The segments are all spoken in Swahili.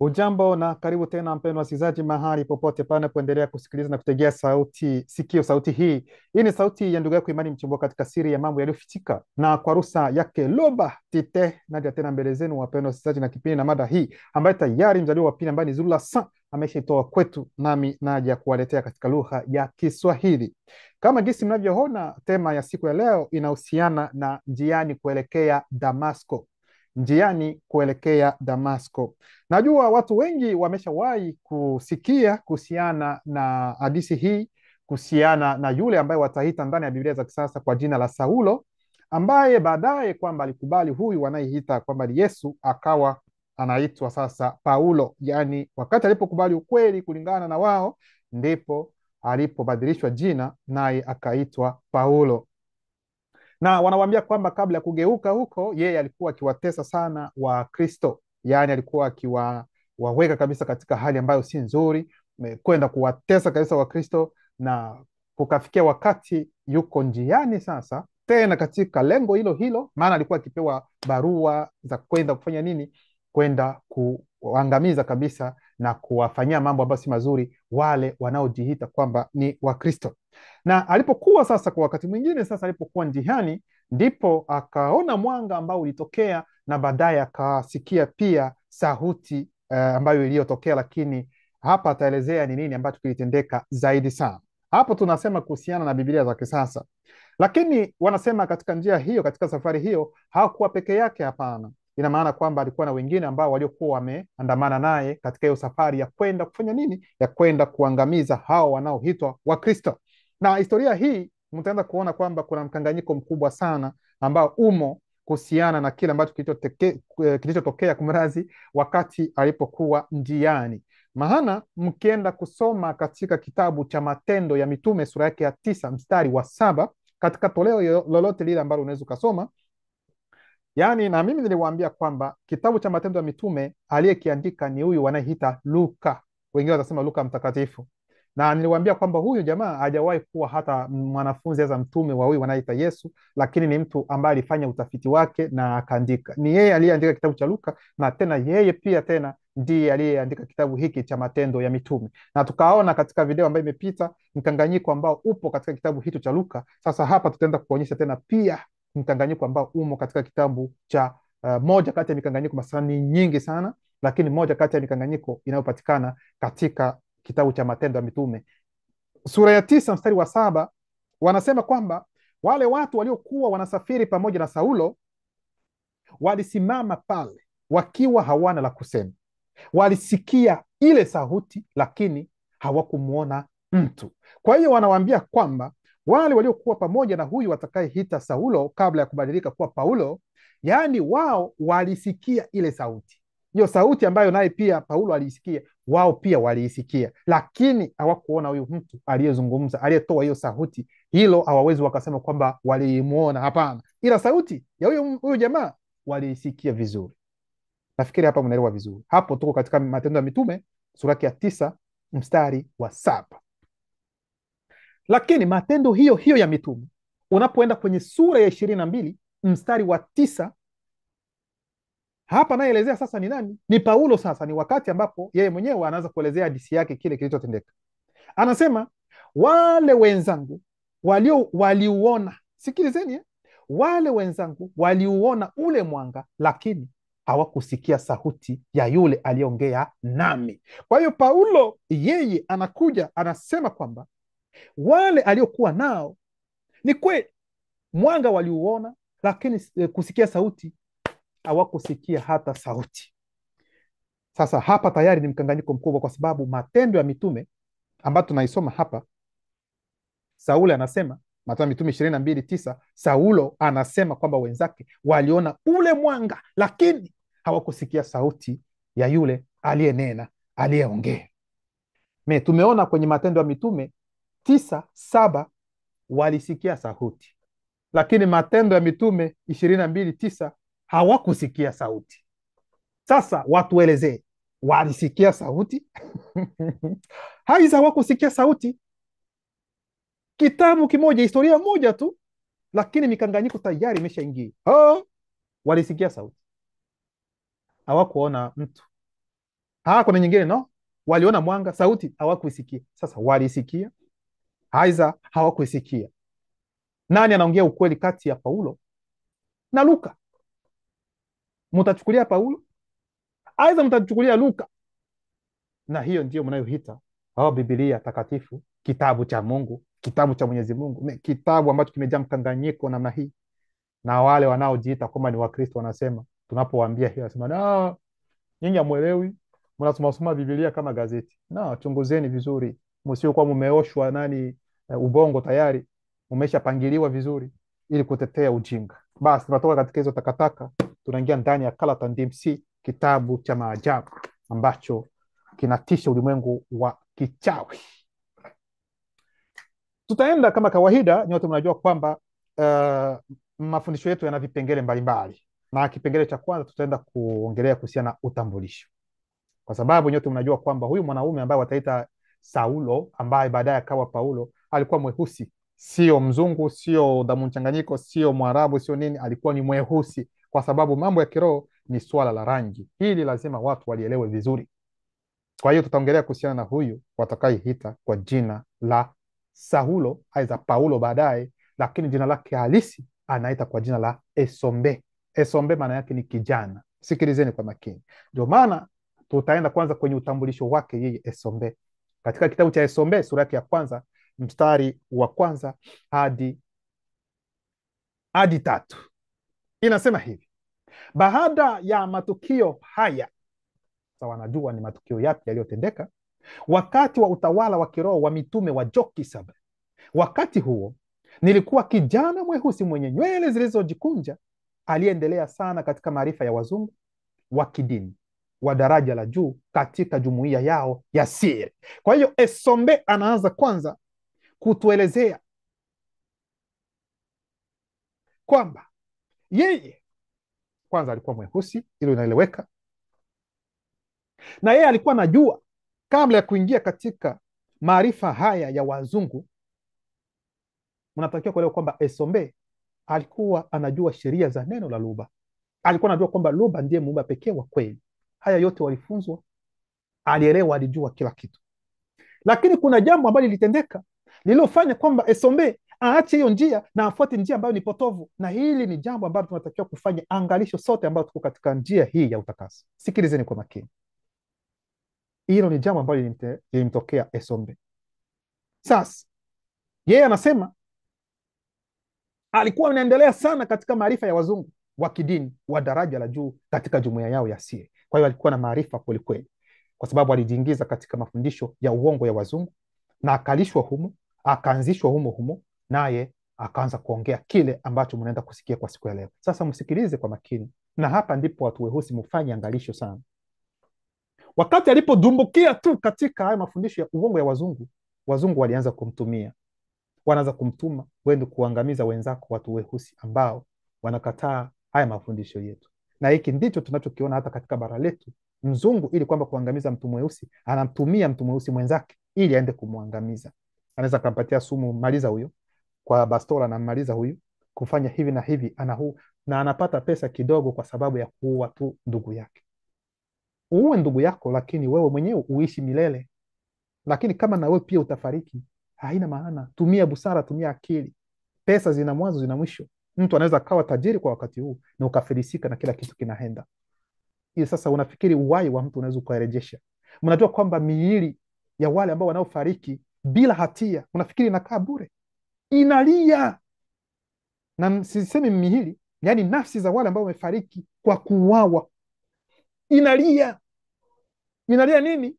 Ujambo na karibu tena mpendwa wasikilizaji, mahali popote panapoendelea kusikiliza na kutegea sauti hii. Hii ni sauti ya ndugu yako Imani Mchimbo katika siri ya mambo yaliyofichika, na kwa ruhusa yake Loba Tite naja tena mbele zenu wapendwa wasikilizaji, na kipindi na mada hii ambaye tayari mzaliwa wa pili ambaye ni Zulula Sa ameshaitoa kwetu, nami naja kuwaletea katika lugha ya Kiswahili. Kama jinsi mnavyoona, tema ya siku ya leo inahusiana na njiani kuelekea Damasko. Njiani kuelekea Damasko. Najua watu wengi wameshawahi kusikia kuhusiana na hadithi hii, kuhusiana na yule ambaye wataita ndani ya Biblia za kisasa kwa jina la Saulo, ambaye baadaye kwamba alikubali huyu wanayeita kwamba ni Yesu, akawa anaitwa sasa Paulo. Yaani wakati alipokubali ukweli kulingana na wao, ndipo alipobadilishwa jina naye akaitwa Paulo. Na wanawambia kwamba kabla ya kugeuka huko, yeye alikuwa akiwatesa sana Wakristo, yaani alikuwa akiwaweka kabisa katika hali ambayo si nzuri, kwenda kuwatesa kabisa Wakristo, na kukafikia wakati yuko njiani sasa tena katika lengo hilo hilo, maana alikuwa akipewa barua za kwenda kufanya nini? Kwenda kuangamiza kabisa na kuwafanyia mambo ambayo si mazuri wale wanaojiita kwamba ni Wakristo. Na alipokuwa sasa, kwa wakati mwingine sasa, alipokuwa njiani, ndipo akaona mwanga ambao ulitokea, na baadaye akasikia pia sauti ambayo iliyotokea, lakini hapa ataelezea ni nini ambacho kilitendeka zaidi sana. Hapo tunasema kuhusiana na Biblia za kisasa, lakini wanasema katika njia hiyo, katika safari hiyo hakuwa peke yake. Hapana, ina maana kwamba alikuwa na wengine ambao waliokuwa wameandamana naye katika hiyo safari ya kwenda kufanya nini? Ya kwenda kuangamiza hao wanaoitwa Wakristo. Na historia hii mtaenda kuona kwamba kuna mkanganyiko mkubwa sana ambao umo kuhusiana na kile ambacho kilichotokea kumrazi wakati alipokuwa njiani. Maana mkienda kusoma katika kitabu cha Matendo ya Mitume sura yake ya 9 mstari wa 7, katika toleo lolote lile ambalo unaweza ukasoma, yaani, na mimi niliwaambia kwamba kitabu cha Matendo ya Mitume aliyekiandika ni huyu wanayeita Luka, wengine watasema Luka mtakatifu. Na niliwaambia kwamba huyu jamaa hajawahi kuwa hata mwanafunzi za mtume wa huyu wanayeita Yesu, lakini ni mtu ambaye alifanya utafiti wake na akaandika. Ni yeye aliyeandika kitabu cha Luka, na tena yeye pia tena ndiye aliyeandika kitabu hiki cha Matendo ya Mitume. Na tukaona katika video ambayo imepita mkanganyiko ambao upo katika kitabu hicho cha Luka. Sasa hapa tutaenda kuonyesha tena pia mkanganyiko ambao umo katika kitabu cha moja kati ya mikanganyiko, masani nyingi sana, lakini moja kati ya mikanganyiko inayopatikana katika kitabu cha Matendo ya Mitume sura ya 9 mstari wa 7. Wanasema kwamba wale watu waliokuwa wanasafiri pamoja na Saulo walisimama pale wakiwa hawana la kusema. Walisikia ile sauti, lakini hawakumwona mtu. Kwa hiyo wanawaambia kwamba wale waliokuwa pamoja na huyu watakayeita Saulo kabla ya kubadilika kuwa Paulo, yaani wao walisikia ile sauti, hiyo sauti ambayo naye pia Paulo aliisikia, wao pia waliisikia, lakini hawakuona huyu mtu aliyezungumza, aliyetoa hiyo sauti. Hilo hawawezi wakasema kwamba walimuona, hapana, ila sauti ya huyu jamaa waliisikia vizuri. Nafikiri hapa mnaelewa vizuri. Hapo tuko katika Matendo ya Mitume sura ya 9 mstari wa 7. Lakini matendo hiyo hiyo ya mitume unapoenda kwenye sura ya 22 mstari wa 9, hapa naelezea sasa ni nani? Ni Paulo. Sasa ni wakati ambapo yeye mwenyewe anaanza kuelezea hadithi yake, kile kilichotendeka. Anasema wale wenzangu waliuona, sikilizeni, wale wenzangu waliuona ule mwanga, lakini hawakusikia sauti ya yule aliyeongea nami. Kwa hiyo Paulo yeye anakuja anasema kwamba wale aliokuwa nao ni kweli mwanga waliuona, lakini kusikia sauti hawakusikia hata sauti. Sasa hapa tayari ni mkanganyiko mkubwa, kwa sababu Matendo ya Mitume ambayo tunaisoma hapa, Saulo anasema, Matendo ya Mitume 22:9, Saulo anasema kwamba wenzake waliona ule mwanga, lakini hawakusikia sauti ya yule aliyenena, aliyeongea. Tumeona kwenye Matendo ya Mitume 9:7 walisikia sauti, lakini Matendo ya Mitume 22:9 hawakusikia sauti. Sasa watuelezee, walisikia sauti? Haiza hawakusikia sauti. Kitabu kimoja, historia moja tu, lakini mikanganyiko tayari imeshaingia. Walisikia sauti, hawakuona mtu Kuna nyingine no, waliona mwanga, sauti hawakuisikia. Sasa walisikia aidha hawakuisikia. Nani anaongea ukweli kati ya Paulo na Luka? Mtachukulia Paulo aidha mtachukulia Luka? Na hiyo ndio mnayoita Biblia takatifu, kitabu cha Mungu, kitabu cha Mwenyezi Mungu, kitabu ambacho kimejaa mkanganyiko namna hii. Na wale wanaojiita kwamba ni Wakristo wanasema, tunapowaambia hiyo wanasema nyinyi hamwelewi, mnasoma Biblia kama gazeti. Chunguzeni vizuri, msiokuwa mumeoshwa ubongo tayari, umeshapangiliwa vizuri ili kutetea ujinga. Basi tunatoka katika hizo takataka, tunaingia ndani ya Kalata DMC, kitabu cha maajabu ambacho kinatisha ulimwengu wa kichawi. Tutaenda kama kawaida, nyote mnajua kwamba mafundisho yetu yana vipengele mbalimbali, na kipengele cha kwanza tutaenda kuongelea kuhusiana na utambulisho, kwa sababu nyote mnajua kwamba huyu mwanaume ambaye wataita Saulo, ambaye baadaye akawa Paulo, alikuwa mweusi, sio mzungu, sio damu mchanganyiko, sio Mwarabu, sio nini, alikuwa ni mweusi, kwa sababu mambo ya kiroho ni swala la rangi. Hili lazima watu walielewe vizuri. Kwa hiyo tutaongelea kuhusiana na huyu watakayeita kwa jina la Saulo, aidha Paulo baadaye, lakini jina lake halisi anaita kwa jina la Esombe. Esombe maana yake ni kijana. Sikilizeni kwa makini. Ndio maana tutaenda kwanza kwenye utambulisho wake yeye Esombe. Katika kitabu cha Esombe sura yake ya kwanza mstari wa kwanza hadi 3 inasema hivi: baada ya matukio haya, sasa wanajua ni matukio yapi yaliyotendeka wakati wa utawala wa kiroho wa mitume wa Jokisab. Wakati huo nilikuwa kijana mweusi mwenye nywele zilizojikunja, aliyeendelea sana katika maarifa ya wazungu wa kidini wa daraja la juu katika jumuiya yao ya siri. Kwa hiyo Esombe anaanza kwanza kutuelezea kwamba yeye kwanza alikuwa mweusi, hilo inaeleweka, na yeye alikuwa anajua kabla ya kuingia katika maarifa haya ya wazungu. Mnatakiwa kuelewa kwamba Esombe alikuwa anajua sheria za neno la Luba. Alikuwa anajua kwamba Luba ndiye muumba pekee wa kweli. Haya yote walifunzwa, alielewa, alijua kila kitu. Lakini kuna jambo ambalo lilitendeka lililofanya kwamba Esombe aache hiyo njia na afuate njia ambayo ni potovu, na hili ni jambo ambalo tunatakiwa kufanya angalisho sote ambao tuko katika njia hii ya utakaso. Sikilizeni kwa makini. Hilo ni jambo ambalo lilimtokea Esombe. Sasa yeye anasema alikuwa anaendelea sana katika maarifa ya wazungu wa kidini wa daraja la juu katika jumuiya yao ya siri. Kwa hiyo alikuwa na maarifa kwelikweli, kwa sababu alijiingiza katika mafundisho ya uongo ya wazungu na akalishwa humo, akaanzishwa humo humo, naye akaanza kuongea kile ambacho mnaenda kusikia kwa siku ya leo. Sasa msikilize kwa makini, na hapa ndipo watu weusi mfanye angalisho sana. Wakati alipodumbukia tu katika haya mafundisho ya uongo ya wazungu, wazungu walianza kumtumia, wanaanza kumtuma wende kuangamiza wenzako watu weusi ambao wanakataa haya mafundisho yetu. Na hiki ndicho tunachokiona hata katika bara letu. Mzungu ili kwamba kuangamiza mtu mweusi, anamtumia mtu mweusi mwenzake ili aende kumwangamiza. Anaweza akampatia sumu, maliza huyo, kwa bastola na maliza huyu, kufanya hivi na hivi, na anapata pesa kidogo kwa sababu ya kuua tu ndugu yake. Uwe ndugu yako, lakini wewe mwenyewe uishi milele. Lakini kama na wewe pia utafariki, haina maana. Tumia busara, tumia akili. Pesa zina mwanzo, zina mwisho. Mtu anaweza kawa tajiri kwa wakati huu na ukafilisika na kila kitu kinaenda. Ili sasa unafikiri uhai wa mtu unaweza ukarejesha? Mnajua kwamba miili ya wale ambao wanaofariki bila hatia, unafikiri inakaa bure? Inalia. Na sisemi miili, yani nafsi za wale ambao wamefariki kwa kuuawa inalia. Inalia nini?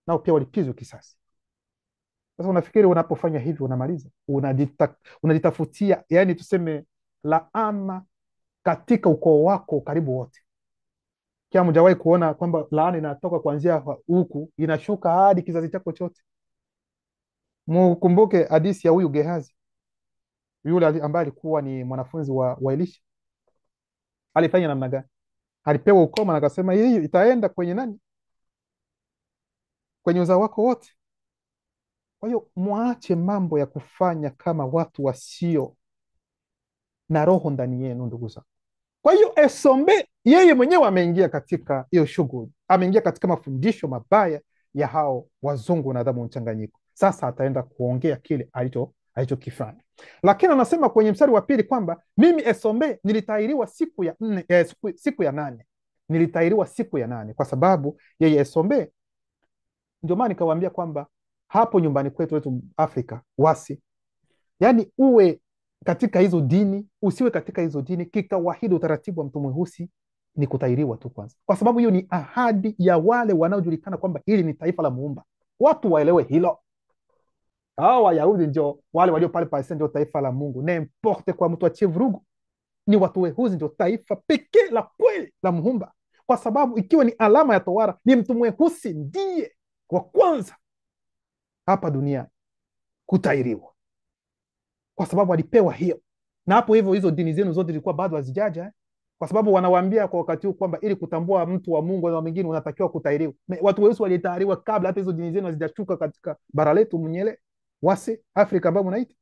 Nao pia walipizwa kisasi. Sasa unafikiri unapofanya hivyo unamaliza? Unajitafutia, yani tuseme laana katika ukoo wako karibu wote. Kia mjawahi kuona kwamba laana inatoka kuanzia huku inashuka hadi kizazi chako chote? Mkumbuke hadithi ya huyu Gehazi, yule ambaye alikuwa ni mwanafunzi wa Elisha. Alifanya namna gani? Alipewa ukoma na akasema hii itaenda kwenye nani? Kwenye uzao wako wote. Kwa hiyo mwache mambo ya kufanya kama watu wasio na roho ndani yenu, ndugu zangu. Kwa hiyo Esombe yeye mwenyewe ameingia katika hiyo shughuli, ameingia katika mafundisho mabaya ya hao wazungu na damu mchanganyiko. Sasa ataenda kuongea kile alichokifanya, lakini anasema kwenye mstari wa pili kwamba mimi Esombe nilitahiriwa siku ya nane, nilitahiriwa siku ya nane, kwa sababu yeye Esombe. Ndio maana nikawaambia kwamba hapo nyumbani kwetu wetu Afrika wasi, yani uwe katika hizo dini usiwe katika hizo dini, kikawaida utaratibu wa mtu mweusi ni kutahiriwa tu kwanza, kwa sababu hiyo ni ahadi ya wale wanaojulikana kwamba hili ni taifa la Muumba. Watu waelewe hilo. Hao Wayahudi ndio wale walio pale Palestina, ndio taifa la Mungu. N'importe kwa mtu achie vurugu, ni watu weusi ndio taifa pekee la kweli la Muumba, kwa sababu ikiwa ni alama ya tohara, ni mtu mweusi ndiye wa kwanza hapa duniani kutahiriwa, kwa sababu alipewa hiyo. Na hapo hivyo hizo dini zenu zote zilikuwa bado hazijaja, kwa sababu wanawaambia kwa wakati huu kwamba ili kutambua mtu wa Mungu na mwingine unatakiwa kutahiriwa. Watu weusi walitahiriwa kabla hata hizo dini zenu hazijashuka katika bara letu mnyele wasi Afrika ambao mnaita.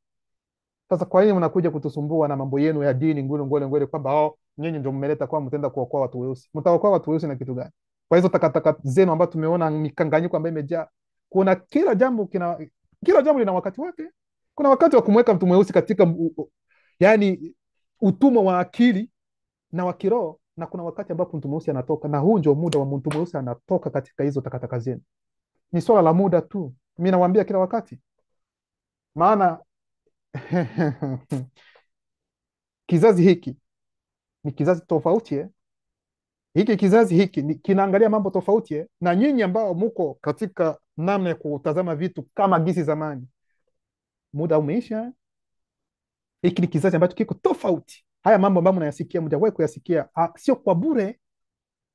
Sasa kwa nini mnakuja kutusumbua na mambo yenu ya dini ngole kwamba nyinyi ndio mmeleta kwa mtenda kuokoa watu weusi? Mtaokoa watu weusi na kitu gani? Kwa hizo takataka zenu ambazo tumeona mikanganyiko ambayo imejaa. Kuna kila jambo lina wakati wake. Kuna wakati wa kumweka mtu mweusi katika yani utumwa wa akili na wa kiroho, na kuna wakati ambapo mtu mweusi anatoka, na huu ndio muda wa mtu mweusi anatoka katika hizo takataka zenu. Ni swala la muda tu. Mimi nawaambia kila wakati. Maana kizazi hiki ni kizazi tofauti. Kizazi hiki kinaangalia mambo tofauti na nyinyi ambao muko katika namna ya kutazama vitu kama gisi zamani. Muda umeisha. Hiki ni kizazi ambacho kiko tofauti. Haya mambo ambayo mnayasikia mjawahi kuyasikia, sio kwa bure.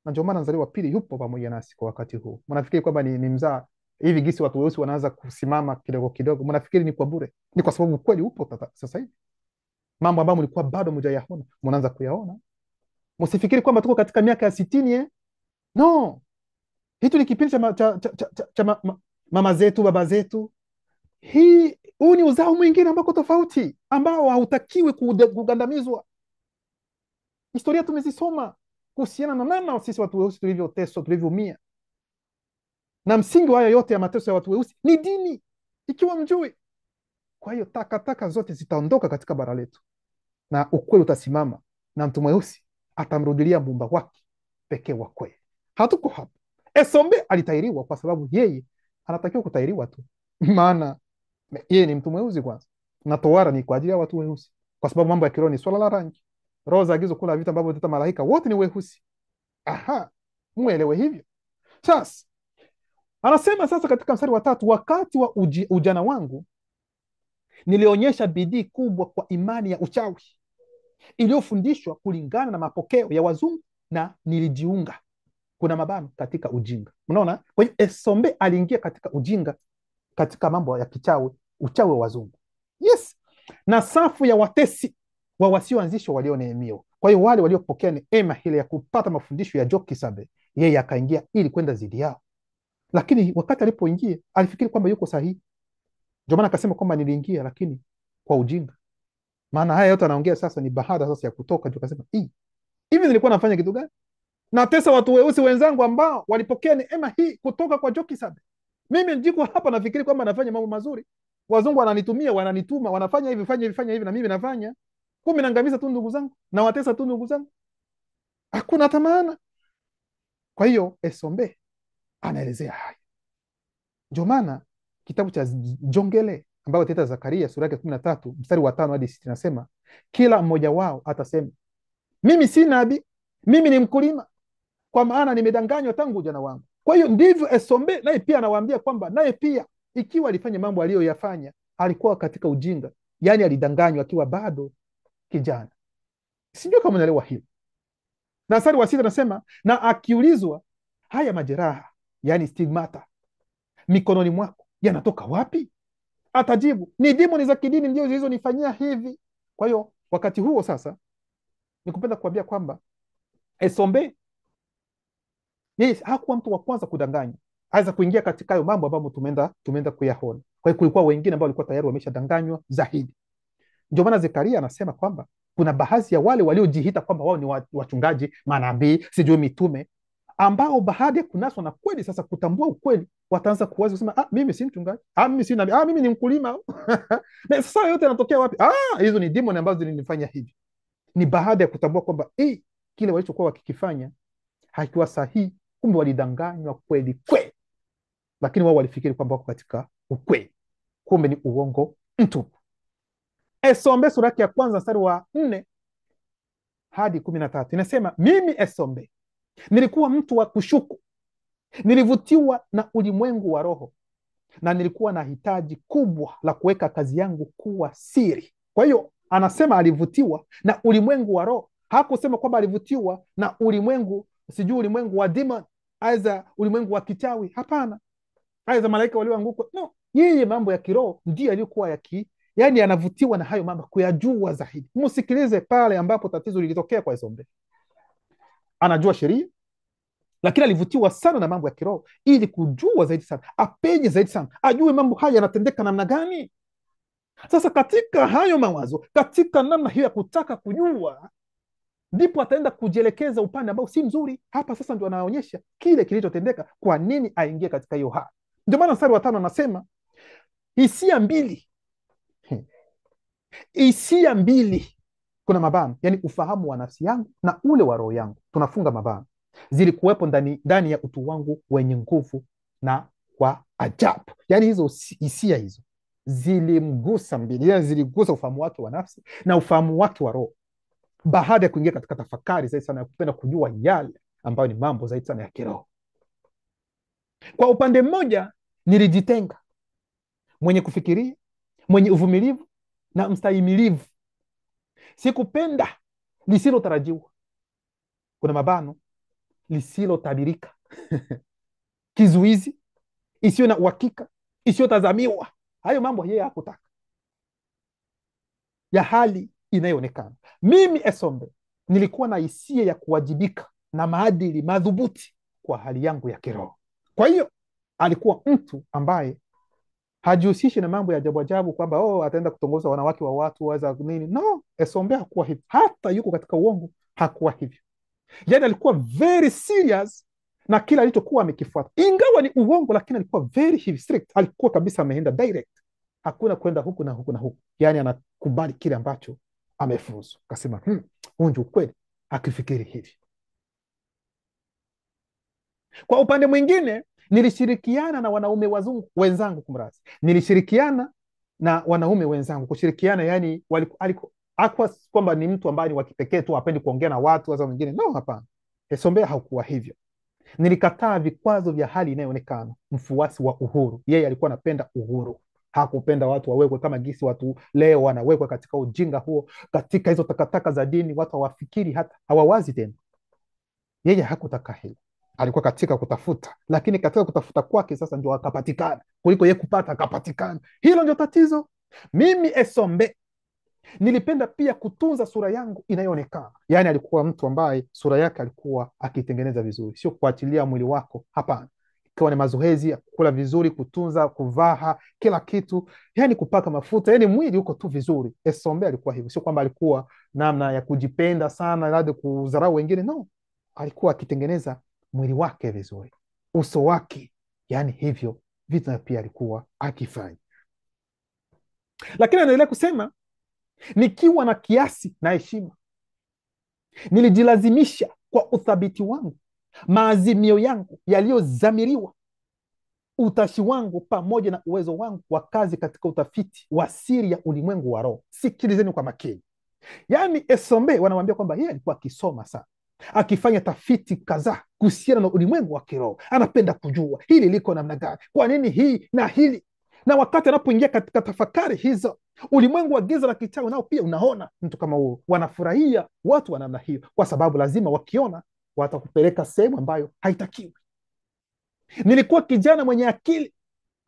Na ndio maana Mzaliwa wa Pili yupo pamoja nasi kwa wakati huu. Mnafikiri kwamba ni mzaa hivi gisi watu weusi wanaanza kusimama kidogo kidogo, mnafikiri ni kwa bure? Ni kwa sababu kweli upo sasa hivi. Mambo ambayo mlikuwa bado mjayaona mnaanza kuyaona. Msifikiri kwamba tuko katika miaka ya 60 No. Hitu ni kipindi cha mama zetu, baba zetu. Huu ni uzao mwingine ambao tofauti, ambao hautakiwi kugandamizwa. Historia tumezisoma kuhusiana na namna sisi watu weusi tulivyoteswa, tulivyoumia. Na msingi wa haya yote ya mateso ya watu weusi ni dini, ikiwa mjui. Kwa hiyo takataka zote zitaondoka katika bara letu, na ukweli utasimama, na mtu mweusi atamrudilia Muumba wake pekee wa kweli. Hatuko hapa. Esombe alitahiriwa kwa sababu yeye anatakiwa kutahiriwa tu, maana yeye ni mtu mweusi kwanza, na tohara ni kwa ajili ya watu weusi, kwa sababu mambo ya kiroho ni swala la rangi. Roho za agizo kula vitu ambavyo vita malaika wote ni weusi. Muelewe hivyo. Sasa anasema katika mstari wa 3, wakati wa ujana wangu nilionyesha bidii kubwa kwa imani ya uchawi iliyofundishwa kulingana na mapokeo ya wazungu, na nilijiunga, kuna mabano, katika ujinga. Unaona? Kwa hiyo Esombe aliingia katika ujinga, katika mambo ya uchawi wa wazungu. Yes. Na safu ya watesi wa wasioanzishwa walioneemiwa. Kwa hiyo wale waliopokea neema ile ya kupata mafundisho ya Jokisabe, yeye akaingia ili kwenda zidi yao. Lakini wakati alipoingia alifikiri kwamba yuko sahihi. Ndio maana akasema kwamba niliingia lakini kwa ujinga. Maana haya yote anaongea sasa ni baada sasa ya kutoka, ndio akasema hivi nilikuwa nafanya kitu gani? Natesa watu weusi wenzangu ambao walipokea neema hii kutoka kwa Jokisabe. Mimi njiko hapa nafikiri kwamba nafanya mambo mazuri. Wazungu wananitumia, wananituma, wanafanya hivi, fanya hivi, na mimi nafanya. Kumbe naangamiza tu ndugu zangu, na watesa tu ndugu zangu. Hakuna tamana. Kwa hiyo Esombe anaelezea haya. Ndio maana kitabu cha Jongele ambayo teta Zakaria sura yake 13 mstari wa 5 hadi 6 nasema, kila mmoja wao atasema, mimi si nabii, mimi ni mkulima, kwa maana nimedanganywa tangu ujana wangu. Kwa hiyo ndivyo Esombe naye pia anawaambia kwamba naye pia ikiwa alifanya mambo aliyoyafanya alikuwa katika ujinga, yani alidanganywa akiwa bado kijana. Sijui kama unaelewa hilo. Na mstari wa 6 nasema, na akiulizwa haya majeraha, yani stigmata mikononi mwako yanatoka wapi? Atajibu, ni demoni za kidini ndio zilizonifanyia hivi. Kwa hiyo wakati huo sasa nikupenda kuambia kwamba Esombe yeye hakuwa mtu wa kwanza kudanganya, aweza kuingia katika hayo mambo ambayo tumeenda kuyaona. Kwa hiyo kulikuwa wengine ambao walikuwa tayari wameshadanganywa zaidi. Ndio maana Zekaria anasema kwamba kuna baadhi ya wale waliojiita kwamba wao ni wachungaji, manabii, sijui mitume, ambao baada ya kunaswa na kweli sasa kutambua ukweli, wataanza kuwaza kusema, mimi si mchungaji, mimi si nabii, mimi ni mkulima. Na sasa yote yanatokea wapi? Hizo ni demoni ambazo zilinifanya hivi. Ni baada ya kutambua kwamba kile walichokuwa wakikifanya hakiwa sahihi, kumbe walidanganywa kweli kweli, lakini wao walifikiri kwamba wako katika ukweli, kumbe ni uongo mtupu. Esombe sura yake ya kwanza mstari wa 4 hadi 13 inasema, mimi Esombe nilikuwa mtu wa kushuku, nilivutiwa na ulimwengu wa roho, na nilikuwa na hitaji kubwa la kuweka kazi yangu kuwa siri. Kwa hiyo anasema alivutiwa na ulimwengu wa roho. Hakusema kwamba alivutiwa na ulimwengu, sijui ulimwengu wa demon, aidha ulimwengu wa kichawi. Hapana, aidha malaika walioanguka. No, yeye mambo ya kiroho ndiyo aliyokuwa yani anavutiwa na hayo mambo, kuyajua zaidi. Msikilize pale ambapo tatizo lilitokea kwa Esombe. Anajua sheria, lakini alivutiwa sana na mambo ya kiroho ili kujua zaidi sana, apenye zaidi sana, ajue mambo haya yanatendeka namna gani. Sasa katika hayo mawazo, katika namna hiyo ya kutaka kujua, ndipo ataenda kujielekeza upande ambao si mzuri. Hapa sasa ndio anaonyesha kile kilichotendeka, kwa nini aingie katika hiyo hali. Ndio maana mstari wa 5 anasema hisia mbili, kuna mabano, yani ufahamu wa nafsi yangu na ule wa roho yangu, tunafunga mabano, zilikuwepo ndani ya utu wangu wenye nguvu na kwa ajabu. Yani hizo hisia hizo zilimgusa mbili, yani ziligusa ufahamu wake wa nafsi na ufahamu wake wa roho, baada ya kuingia katika tafakari zaidi sana ya kupenda kujua yale ambayo ni mambo zaidi sana ya kiroho. Kwa upande mmoja nilijitenga, mwenye kufikiria, mwenye uvumilivu na mstahimilivu. Sikupenda lisilotarajiwa, kuna mabano, lisilotabirika kizuizi, isiyo na uhakika, isiyotazamiwa. Hayo mambo yeye hakutaka, ya hali inayoonekana. Mimi Esombe nilikuwa na hisia ya kuwajibika na maadili madhubuti kwa hali yangu ya kiroho. Kwa hiyo alikuwa mtu ambaye hajihusishi na mambo ya ajabu ajabu, kwamba ataenda kutongoza wanawake wa watu waza nini. No, Esombe hakuwa hivyo. Hata yuko katika uongo hakuwa hivyo. Yani alikuwa very serious na kila alichokuwa amekifuata, ingawa ni uongo, lakini alikuwa very strict. Alikuwa kabisa ameenda direct, hakuna kwenda huku na huku na huku. Yani anakubali kile ambacho amefunzwa, akasema huu ndio ukweli, akifikiri hivi. Kwa upande mwingine nilishirikiana na wanaume wenzangu, nilishirikiana na wanaume wenzangu. Kushirikiana yani hakuwa kwamba ni mtu ambaye ni wa kipekee tu, hapendi kuongea na watu waza wengine. No, hapana. Esombe hakuwa hivyo. Nilikataa vikwazo vya hali inayoonekana, mfuasi wa uhuru. Yeye alikuwa anapenda uhuru, hakupenda watu wawekwe kama gisi watu leo wanawekwa katika ujinga huo, katika hizo takataka za dini, watu hawafikiri, hata hawawazi tena. Yeye hakutaka hilo, alikuwa katika kutafuta, lakini katika kutafuta kwake sasa ndio akapatikana, kuliko yeye kupata akapatikana. Hilo ndio tatizo. Mimi Esombe nilipenda pia kutunza sura yangu inayoonekana. Yani alikuwa mtu ambaye sura yake alikuwa akitengeneza vizuri, sio kuachilia mwili wako, hapana. Ikiwa ni mazoezi, kula vizuri, kutunza, kuvaa kila kitu, yani kupaka mafuta, yani mwili uko tu vizuri. Esombe alikuwa hivyo, sio kwamba alikuwa namna ya kujipenda sana, labda kudharau wengine. No, alikuwa akitengeneza mwili wake vizuri, uso wake, yani hivyo vitu pia alikuwa akifanya. Lakini anaendelea kusema, nikiwa na kiasi na heshima, nilijilazimisha kwa uthabiti wangu, maazimio yangu yaliyozamiriwa, utashi wangu pamoja na uwezo wangu wa kazi katika utafiti wa siri ya ulimwengu wa roho. Sikilizeni kwa makini. Yani Esombe wanamwambia kwamba yeye alikuwa akisoma sana, akifanya tafiti kadhaa kuhusiana na ulimwengu wa kiroho. Anapenda kujua hili liko namna gani, kwa nini hii na hili. Na wakati anapoingia katika tafakari hizo, ulimwengu wa giza na kichawi nao pia unaona mtu kama huo, wanafurahia watu wa namna hiyo, kwa sababu lazima wakiona watakupeleka sehemu ambayo haitakiwi. Nilikuwa kijana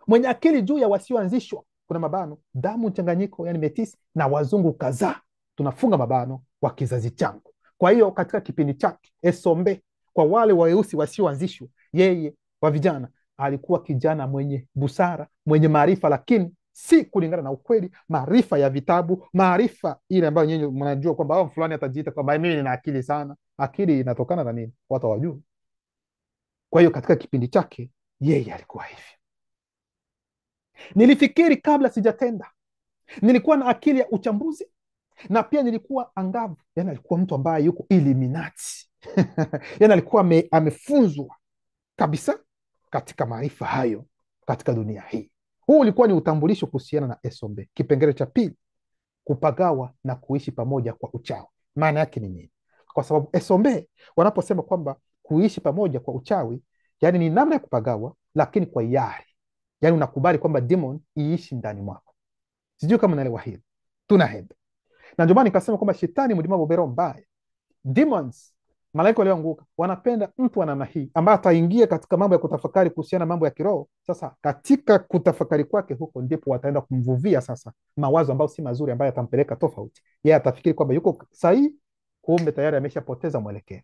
mwenye akili juu ya wasioanzishwa, kuna mabano, damu mchanganyiko, yani metisi na wazungu kadhaa, tunafunga mabano, wa kizazi changu. Kwa hiyo katika kipindi chake Esombe, kwa wale weusi wasioanzishwa, yeye wa vijana alikuwa kijana mwenye busara, mwenye maarifa, lakini si kulingana na ukweli, maarifa ya vitabu, maarifa ile ambayo nyinyi mnajua kwamba fulani atajiita kwamba mimi nina akili sana. Akili inatokana na nini? Watu hawajui. Kwa hiyo katika kipindi chake yeye alikuwa hivi. Nilifikiri kabla sijatenda, nilikuwa na akili ya uchambuzi, na pia nilikuwa angavu. Yani alikuwa mtu ambaye yuko Illuminati yani alikuwa amefunzwa kabisa katika maarifa hayo katika dunia hii. Huu ulikuwa ni utambulisho kuhusiana na Esombe. Kipengele cha pili, kupagawa na kuishi pamoja kwa uchawi. Maana yake ni nini? Kwa sababu Esombe wanaposema kwamba kuishi pamoja kwa uchawi, yani ni namna ya kupagawa, lakini kwa hiari. Yani unakubali kwamba demon iishi ndani mwako. Sijui kama unaelewa hili. Tunaenda na ndio maana nikasema kwamba shetani mlima bobero mbaya, demons, malaika walioanguka, wanapenda mtu wa namna hii ambaye ataingia katika mambo ya kutafakari kuhusiana na mambo ya kiroho. Sasa katika kutafakari kwake huko ndipo wataenda kumvuvia sasa mawazo ambayo si mazuri, ambayo atampeleka tofauti. Yeye atafikiri kwamba yuko sahihi, kumbe tayari ameshapoteza mwelekeo.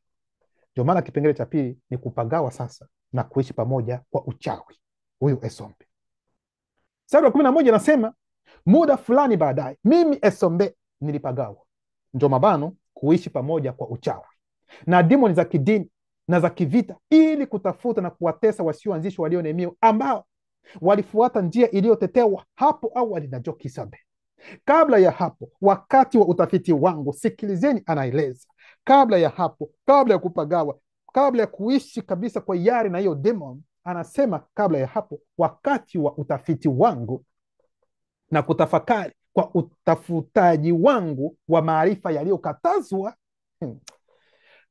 Ndio maana kipengele cha pili ni kupagawa sasa na kuishi pamoja kwa uchawi. Huyu Esombe, mstari wa 11 anasema, muda fulani baadaye mimi Esombe nilipagawa, ndio mabano, kuishi pamoja kwa uchawi na demoni za kidini na za kivita, ili kutafuta na kuwatesa wasioanzishwa walio Nehemia, ambao walifuata njia iliyotetewa hapo awali na Jokisabe. Kabla ya hapo, wakati wa utafiti wangu, sikilizeni, anaeleza kabla ya hapo, kabla ya kupagawa, kabla ya kuishi kabisa kwa hiari na hiyo demon, anasema kabla ya hapo, wakati wa utafiti wangu na kutafakari kwa utafutaji wangu wa maarifa yaliyokatazwa,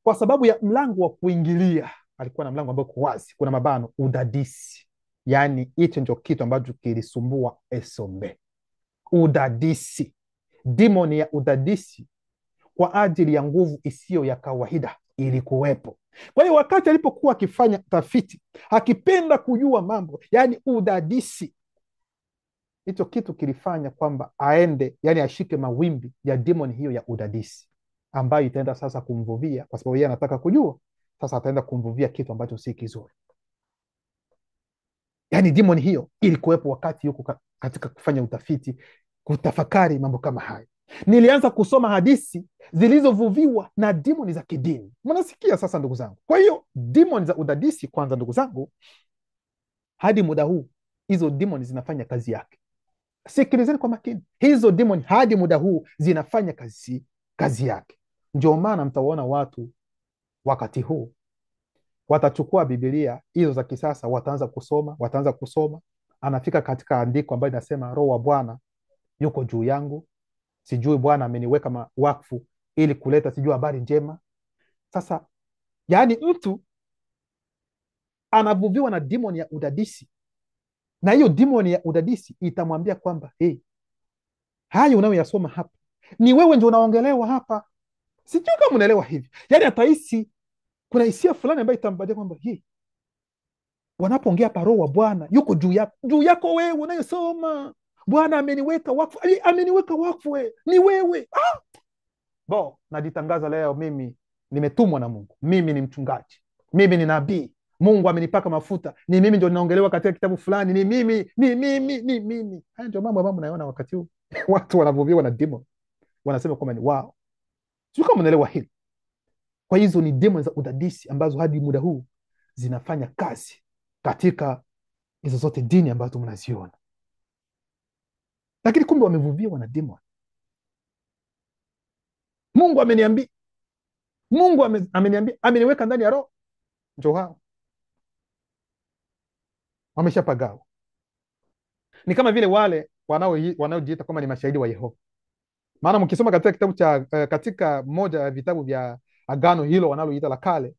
kwa sababu ya mlango wa kuingilia, alikuwa na mlango ambao uko wazi, kuna mabano, udadisi. Yani hicho ndio kitu ambacho kilisumbua Esombe, udadisi, demoni ya udadisi kwa ajili ya nguvu isiyo ya kawaida ilikuwepo. Kwa hiyo wakati alipokuwa akifanya tafiti, akipenda kujua mambo, yani udadisi, hicho kitu kilifanya kwamba aende, yani ashike mawimbi ya demoni hiyo ya udadisi, ambayo itaenda sasa kumvuvia, kwa sababu yeye anataka kujua. Sasa ataenda kumvuvia kitu ambacho si kizuri. Yani demoni hiyo ilikuwepo wakati yuko katika kufanya utafiti, kutafakari mambo kama hayo. Nilianza kusoma hadithi zilizovuviwa na demoni za kidini. Mnasikia sasa ndugu zangu? Kwa hiyo demoni za udadisi, kwanza ndugu zangu, hadi muda huu hizo demoni zinafanya kazi yake. Sikilizeni kwa makini, hizo demoni hadi muda huu zinafanya kazi yake. Ndio maana mtawaona watu wakati huu watachukua Biblia hizo za kisasa, wataanza kusoma, anafika katika andiko ambayo inasema Roho wa Bwana yuko juu yangu, sijui Bwana ameniweka wakfu ili kuleta sijui habari njema. Sasa yani mtu anavuviwa na demoni ya udadisi, na hiyo demoni ya udadisi itamwambia kwamba hayo unayoyasoma hapa ni wewe ndio unaongelewa hapa. Sijui kama unaelewa hivi. Yani atahisi kuna hisia fulani ambayo itambadia kwamba wanapoongea hapa Roho wa Bwana yuko juu yako wewe unayosoma. Bwana ameniweka wakfu, ameniweka wakfu ni wewe. Najitangaza leo, mimi nimetumwa na Mungu, mimi ni mchungaji, mimi ni nabii, Mungu amenipaka mafuta, ni mimi ndio ninaongelewa katika kitabu fulani, ni mimi. Haya ndio mambo naona wakati huu watu wanavuviwa na demon, wanasema kwamba ni wao. Sio kama unaelewa hili. Kwa hizo ni demon za udadisi ambazo hadi muda huu zinafanya kazi katika hizo zote dini ambazo mnaziona, lakini kumbe wamevuviwa na demon. Mungu ameniambia, ameniweka ndani ya Roho. Ndio hao wameshapagawa. Ni kama vile wale wanaojiita kwamba ni mashahidi wa Yehova. Maana mkisoma katika kitabu cha katika moja ya vitabu vya Agano hilo wanaloita la kale,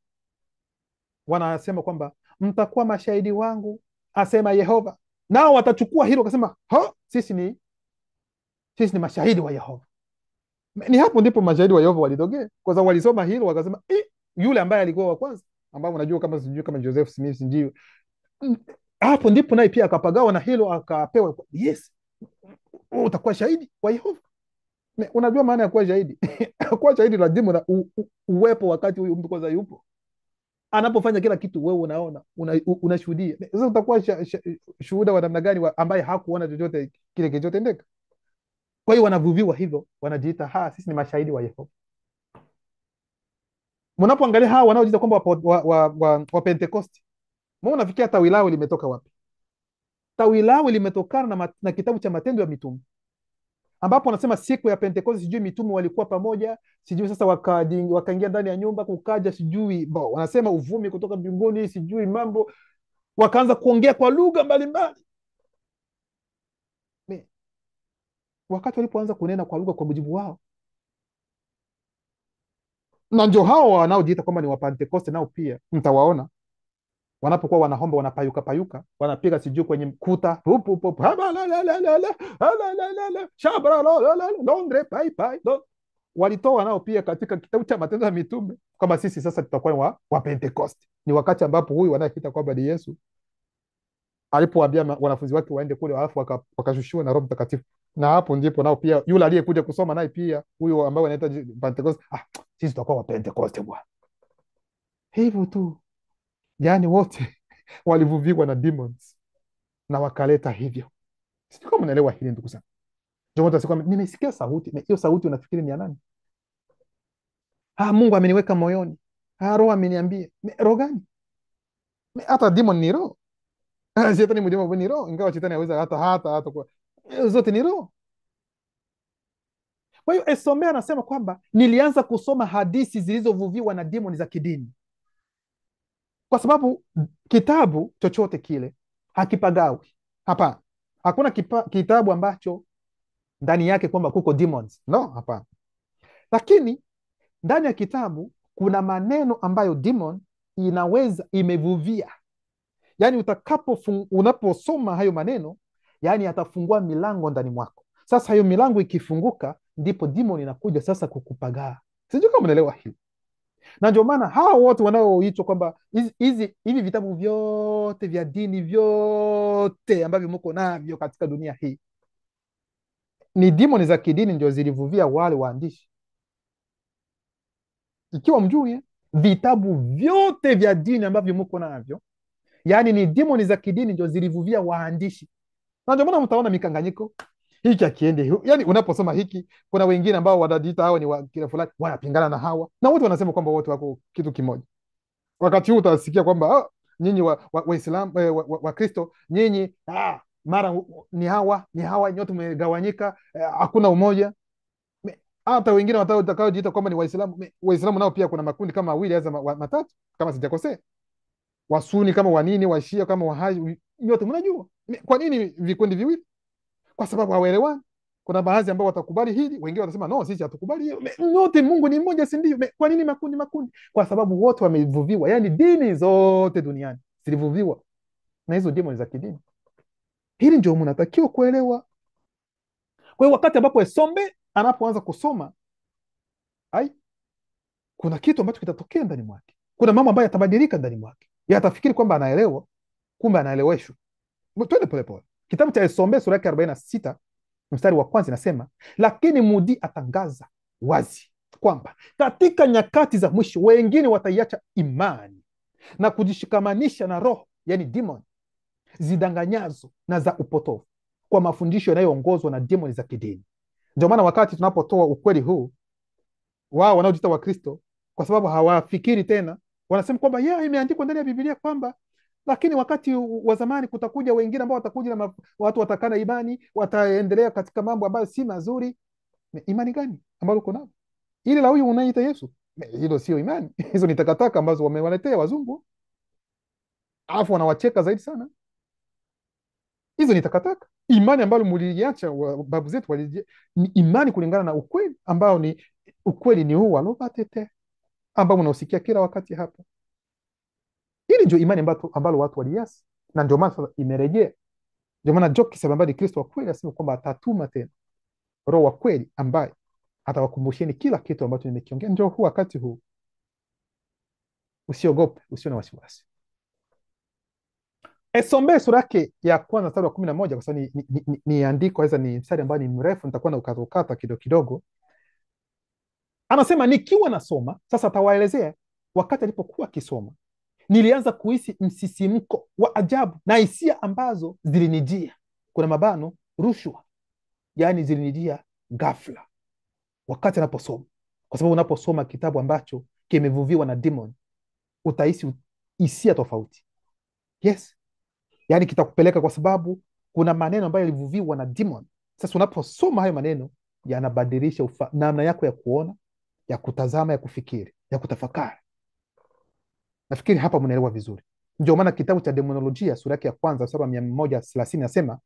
wanasema kwamba mtakuwa mashahidi wangu, asema Yehova. Nao watachukua hilo wakasema, sisi ni mashahidi wa Yehova. Ni hapo ndipo mashahidi wa Yehova walitokea, kwa sababu walisoma hilo wakasema, yule ambaye alikuwa wa kwanza, ambao unajua kama Joseph Smith, ndio hapo ndipo naye pia akapagawa na hilo, akapewa utakuwa shahidi wa Yehova. Unajua maana ya kuwa shahidi? Kuwa shahidi lazima na uwepo wakati huyu mtu kwanza yupo. Anapofanya kila kitu wewe unaona, unashuhudia. Sasa utakuwa shuhuda wa namna gani ambaye hakuona chochote kile kilichotendeka? Kwa hiyo wanavuviwa hivyo, wanajiita sisi ni mashahidi wa Yehova. Mnapoangalia hawa wanaojiita kwamba wa Pentekosti, mbona unafikia tawi lao limetoka wapi? Tawi lao limetokana na kitabu cha Matendo ya Mitume, ambapo wanasema siku ya Pentekosti sijui mitume walikuwa pamoja, sijui sasa wakaingia ndani ya nyumba, kukaja sijui wanasema uvumi kutoka mbinguni, sijui mambo, wakaanza kuongea kwa lugha mbalimbali. Wakati walipoanza kunena kwa lugha kwa mujibu wao, na ndio hao wanaojiita kwamba ni wa Pentekoste, nao pia mtawaona wanapokuwa wanahomba, wanapayuka payuka, wanapiga sijui kwenye kuta walitoa nao pia katika kitabu cha Matendo ya Mitume kwamba sisi sasa tutakuwa wa Pentekoste. Ni wakati ambapo huyu wanayeita kwamba ni Yesu alipowaambia wanafunzi wake waende kule, alafu wakashushiwa na Roho Mtakatifu. Na hapo ndipo nao pia yule aliyekuja kusoma naye pia huyo ambao wanaita Pentecost, sisi tutakuwa wa Pentecost bwana. Hivyo tu, yani wote walivuviwa na demons na wakaleta hivyo. Sio kama unaelewa hili ndugu zangu. Ndio mtu asikwambia nimesikia sauti. Hiyo sauti unafikiri ni ya nani? Mungu ameniweka moyoni. Roho ameniambia. Roho gani? Hata demon ni roho. Shetani mmoja ni roho, ingawa shetani haweza hata kwa zote ni roho. Kwa hiyo Esome anasema kwamba nilianza kusoma hadithi zilizovuviwa na demoni za kidini, kwa sababu kitabu chochote kile hakipagawi. Hapana, hakuna kitabu ambacho ndani yake kwamba kuko demons. No, hapana. Lakini ndani ya kitabu kuna maneno ambayo demon inaweza imevuvia. Yani unaposoma hayo maneno, yani atafungua milango ndani mwako. Sasa hiyo milango ikifunguka, ndipo demon inakuja sasa kukupagaa. Sijui kama unaelewa hili. Na ndio maana hao wote wanaoitwa kwamba hivi vitabu vyote vya dini vyote ambavyo mko navyo katika dunia hii, ni demon za kidini ndio zilivuvia wale waandishi. Ikiwa mjui, vitabu vyote vya dini ambavyo mko navyo, yani ni demoni za kidini ndio zilivuvia waandishi. Na ndio maana mtaona mikanganyiko hiki akiende. Yani unaposoma hiki, kuna wengine ambao wanajiita hawa ni wa kila fulani, wanapingana na hawa, na wote wanasema kwamba wote wako kitu kimoja. Wakati huu utasikia kwamba nyinyi Waislamu wa Kristo, nyinyi mara ni hawa nyote mmegawanyika, hakuna umoja. Hata wengine watakaojiita kwamba ni Waislamu nao pia kuna makundi kama mawili au matatu kama sijakosea. Wasuni kama wanini, washia kama wahaji, nyote mnajua. Kwa nini vikundi viwili? Kwa sababu hawaelewani. Kuna baadhi ambao watakubali hili, wengine watasema no, sisi hatukubali hiyo. Nyote Mungu ni mmoja, si ndio? Kwa nini makundi? Kwa sababu wote wamevuviwa. Yani dini zote duniani zilivuviwa na hizo demoni za kidini. Hili ndio mnatakiwa kuelewa. Kwa hiyo wakati ambapo Esombe anapoanza kusoma, kuna kitu ambacho kitatokea ndani mwake. Kuna mambo ambayo yatabadilika ndani mwake. Yatafikiri kwamba anaelewa, kumbe anaeleweshwa. Twende polepole. Kitabu cha Esombe sura yake 46 mstari wa kwanza inasema, lakini Mudi atangaza wazi kwamba katika nyakati za mwisho wengine wataiacha imani na kujishikamanisha na roho, yani demon zidanganyazo na za upotofu, kwa mafundisho yanayoongozwa na demoni za kidini. Ndio maana wakati tunapotoa ukweli huu, wao wanaojiita wa Kristo, kwa sababu hawafikiri tena, wanasema kwamba imeandikwa ndani ya Biblia kwamba, lakini wakati wa zamani kutakuja wengine ambao watakuja na watu watakana imani, wataendelea katika mambo ambayo si mazuri. Imani gani ambayo uko nayo? Ile la huyu unaita Yesu, hilo sio imani. Hizo ni takataka ambazo wamewaletea wazungu, alafu wanawacheka zaidi sana. Hizo ni takataka. Imani ambayo mliacha babu zetu ni imani kulingana na ukweli ambao ni ukweli ni huu walobatete ambao unaosikia kila wakati hapa. Hili ndio imani ambalo watu waliasi, na ndio maana sasa imerejea. Ndio maana Joki sababu ni Kristo wa kweli asema kwamba atatuma tena Roho wa kweli ambaye atawakumbusheni kila kitu ambacho nimekiongea. Ndio huu wakati huu. Usiogope, usio na wasiwasi. Esombe sura yake ya kwanza mstari wa 11, kwa sababu ni andiko hizo, ni mstari ambao ni mrefu, nitakuwa na ukatokata kidogo. Anasema nikiwa nasoma, sasa atawaelezea wakati alipokuwa akisoma. nilianza kuhisi msisimko wa ajabu na hisia ambazo zilinijia, kuna mabano, rushwa, yaani zilinijia ghafla wakati anaposoma, kwa sababu unaposoma kitabu ambacho kimevuviwa na demon utahisi hisia tofauti. Yes, yaani kitakupeleka, kwa sababu kuna maneno ambayo yalivuviwa na demon. Sasa unaposoma hayo maneno yanabadilisha namna yako ya kuona, ya kutazama, ya kufikiri, ya kutafakari. Nafikiri hapa mnaelewa vizuri. Ndio maana kitabu cha Demonolojia sura yake ya kwanza mstari wa 130 nasema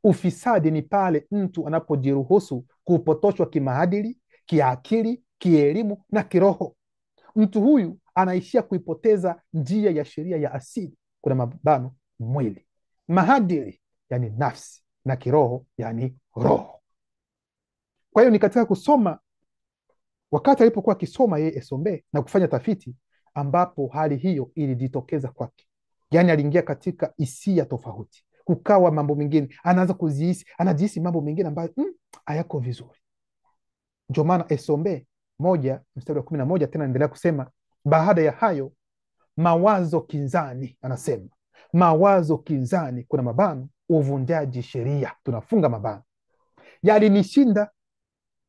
ufisadi ni pale mtu anapojiruhusu kupotoshwa kimaadili, kiakili, kielimu na kiroho. Mtu huyu anaishia kuipoteza njia ya sheria ya asili, kuna mabano, mwili, maadili yani nafsi, na kiroho yani roho. Kwa hiyo ni katika kusoma, wakati alipokuwa akisoma yeye Esombe na kufanya tafiti, ambapo hali hiyo ilijitokeza kwake. Yani aliingia katika hisia tofauti, kukawa mambo mengine anaanza kuzihisi, anajihisi mambo mengine ambayo hayako vizuri. Ndio maana Esombe 1:11 tena endelea kusema, baada ya hayo mawazo kinzani, anasema mawazo kinzani, kuna mabano, uvunjaji sheria, tunafunga mabano, yalinishinda,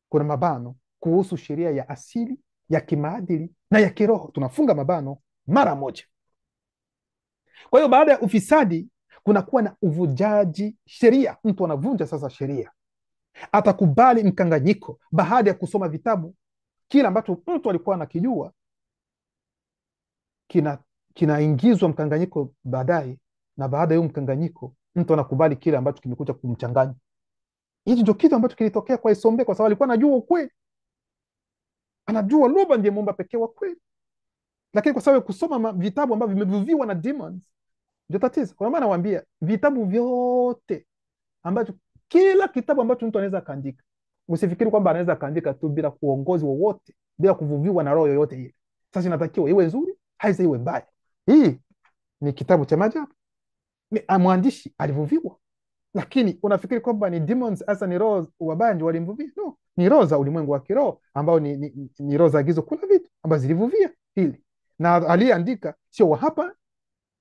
kuna mabano, kuhusu sheria ya asili, ya kimaadili na ya kiroho, tunafunga mabano mara moja. Kwa hiyo baada ya ufisadi kunakuwa na uvunjaji sheria, mtu anavunja sasa sheria, atakubali mkanganyiko. Baada ya kusoma vitabu, kila ambacho mtu alikuwa anakijua kinaingizwa mkanganyiko baadaye, na baada ya mkanganyiko mtu anakubali kile ambacho kimekuja kumchanganya. Hicho ndio kitu ambacho kilitokea kwa Esombe, kwa sababu alikuwa anajua ukweli, anajua Luba ndiye muumba pekee wa kweli, lakini kwa sababu kusoma vitabu ambavyo vimevuviwa na demons ndio tatizo. Kwa maana nawaambia, vitabu vyote ambacho, kila kitabu ambacho mtu anaweza kaandika, usifikiri kwamba anaweza kaandika tu bila kuongozi wowote, bila kuvuviwa na roho yoyote ile. Sasa inatakiwa iwe nzuri, haiza iwe mbaya. Hii ni kitabu cha maajabu, mwandishi alivuviwa, lakini unafikiri kwamba ni demons, hasa ni roho wabaya ndio walimvuvia? No, ni roho za ulimwengu wa kiroho ambao ni roho za gizo, kuna vitu ambazo zilivuvia hili, na aliyeandika sio wa hapa,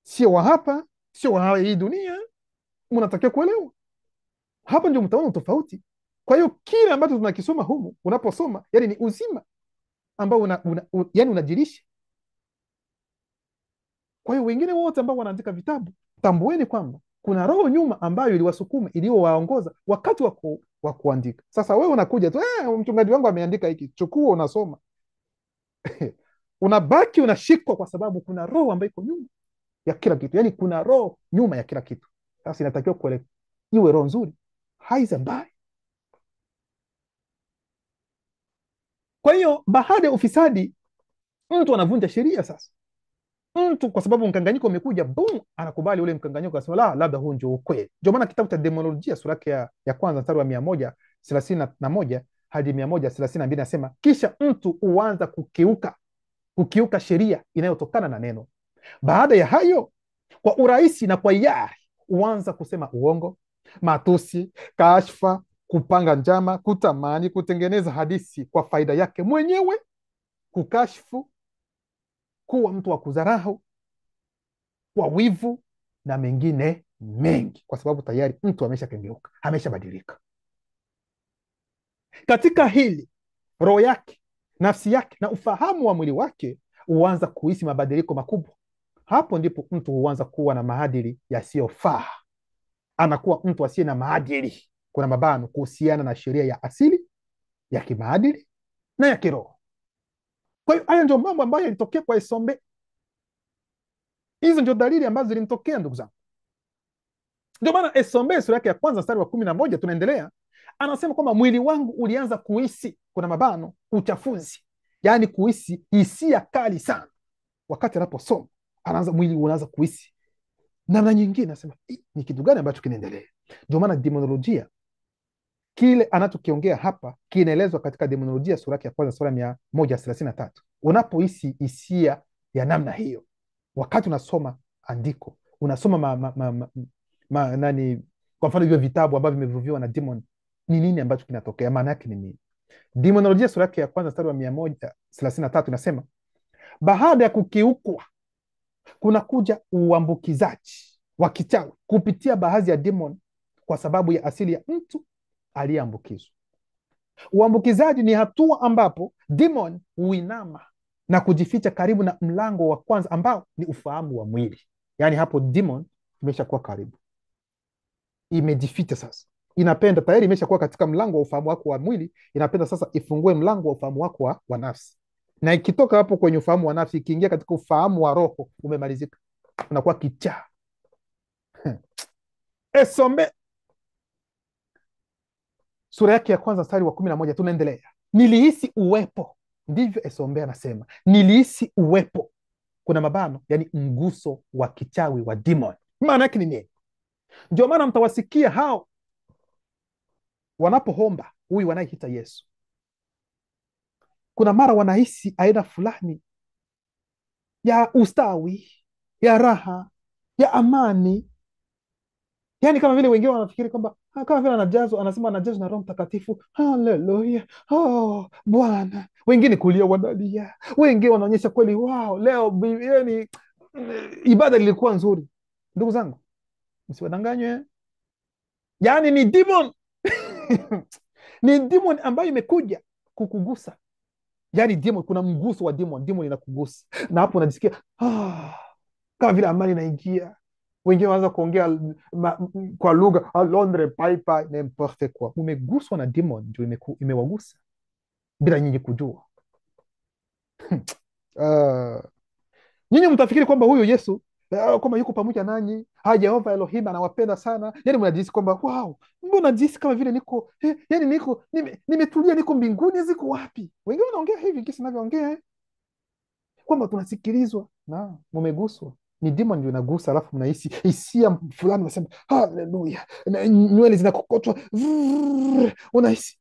sio wa hapa, sio wa hii dunia. Mnatakiwa kuelewa hapa, ndio mtaona tofauti. Kwa hiyo kile ambacho tunakisoma humu, unaposoma yani ni uzima ambao yani unajirisha. Kwa hiyo wengine wote ambao wanaandika vitabu, tambueni kwamba kuna roho nyuma ambayo iliwasukuma, iliyowaongoza wakati wa kuandika. Sasa wewe unakuja tu, mchungaji wangu ameandika hiki, chukua unasoma unabaki unashikwa, kwa sababu kuna roho ambayo iko nyuma ya kila kitu. Yani kuna roho nyuma ya kila kitu. Sasa inatakiwa iwe roho nzuri, haiza mbaya. Kwa hiyo baada ya ufisadi mtu anavunja sheria. Sasa mtu, kwa sababu mkanganyiko umekuja, boom, anakubali ule mkanganyiko, asema labda huu ndio ukweli. Ndio maana kitabu cha Demonolojia sura yake ya kwanza mstari wa 131 hadi 132 nasema, kisha mtu huanza kukiuka sheria inayotokana na neno. Baada ya hayo, kwa urahisi na kwa hiari huanza kusema uongo, matusi, kashfa, kupanga njama, kutamani, kutengeneza hadithi kwa faida yake mwenyewe, kukashfu, kuwa mtu wa kudharau, kwa wivu na mengine mengi, kwa sababu tayari mtu ameshakengeuka, ameshabadilika. Katika hili roho yake, nafsi yake na ufahamu wa mwili wake huanza kuhisi mabadiliko makubwa. Hapo ndipo mtu huanza kuwa na maadili yasiyofaa, anakuwa mtu asiye na maadili, kuna mabano, kuhusiana na sheria ya asili, ya kimaadili na ya kiroho. Kwa hiyo haya ndio mambo ambayo yalitokea kwa Esombe. Hizo ndio dalili ambazo zilimtokea, ndugu zangu. Ndio maana Esombe sura yake ya kwanza mstari wa 11 tunaendelea, anasema kwamba mwili wangu ulianza kuhisi, kuna mabano, uchafuzi, yaani kuhisi hisia kali sana. Wakati anaposoma mwili unaanza kuhisi namna nyingine, anasema ni kitu gani ambacho kinaendelea? Ndio maana demonolojia, kile anachokiongea hapa kinaelezwa katika Demonolojia sura yake ya kwanza sura 133. Unapohisi hisia ya namna hiyo, wakati unasoma andiko, unasoma kwa mfano hivyo vitabu ambavyo vimevuviwa na demon, ni nini ambacho kinatokea? Maana yake ni nini? Demonolojia sura yake ya kwanza mstari wa 133 inasema, baada ya kukiukwa kunakuja uambukizaji wa kichawi kupitia baadhi ya demon kwa sababu ya asili ya mtu aliyeambukizwa. Uambukizaji ni hatua ambapo demon huinama na kujificha karibu na mlango wa kwanza ambao ni ufahamu wa mwili. Yaani hapo demon imeshakuwa karibu, imejificha sasa, inapenda tayari, imeshakuwa katika mlango wa ufahamu wako wa mwili, inapenda sasa ifungue mlango wa ufahamu wako wa nafsi, na ikitoka hapo kwenye ufahamu wa nafsi ikiingia katika ufahamu wa roho, umemalizika, unakuwa kichaa. Esombe sura yake ya kwanza mstari wa 11, tunaendelea. Nilihisi uwepo, ndivyo Esombe anasema, nilihisi uwepo, kuna mabano, yani mguso wa kichawi wa demon. Maana yake ni nini? Ndio maana mtawasikia hao wanapoomba huyu wanayeita Yesu, kuna mara wanahisi aina fulani ya ustawi, ya raha, ya amani. Yani kama vile wengine wanafikiri kwamba kama vile anajazwa, anasema anajazwa na Roho Mtakatifu, haleluya, oh Bwana. Wengine kulia wanalia, wengine wanaonyesha kweli, wao leo yani ibada ilikuwa nzuri. Ndugu zangu, msiwadanganywe, yani ni demon ni demon ambayo imekuja kukugusa. Yani demon, kuna mguso wa demon, demon inakugusa na hapo unajisikia kama vile amani inaingia. Wengine wanaanza kuongea kwa lugha alondre paipa n'importe quoi. Umeguswa na demon, ndio imewagusa bila nyinyi kujua. Nyinyi mtafikiri kwamba huyo Yesu kwamba yuko pamoja nanyi, Jehova Elohim anawapenda sana. Yani mnajihisi kwamba wow, mbona najihisi kama vile niko yani niko nimetulia, niko mbinguni, ziko wapi? Wengine wanaongea hivi kisi navyoongea kwamba tunasikilizwa na mmeguswa. Ni demon ndio inagusa, alafu mnahisi hisia fulani, unasema haleluya, nywele zinakokotwa, unahisi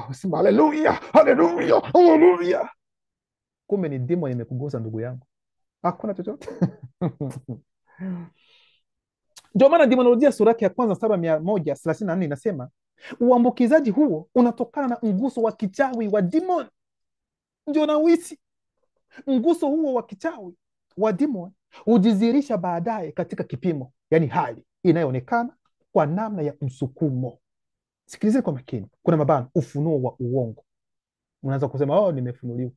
unasema haleluya, haleluya, haleluya. Kumbe ni demon imekugusa, ndugu yangu, hakuna chochote. Ndio maana demonolojia sura yake ya kwanza mstari wa 134 inasema uambukizaji huo unatokana na mguso wa kichawi wa demon. Ndio nauhisi mguso huo wa kichawi wa demon hujizihirisha baadaye katika kipimo, yani hali inayoonekana kwa namna ya msukumo. Sikilizeni kwa makini, kuna mabano, ufunuo wa uongo. Unaweza kusema nimefunuliwa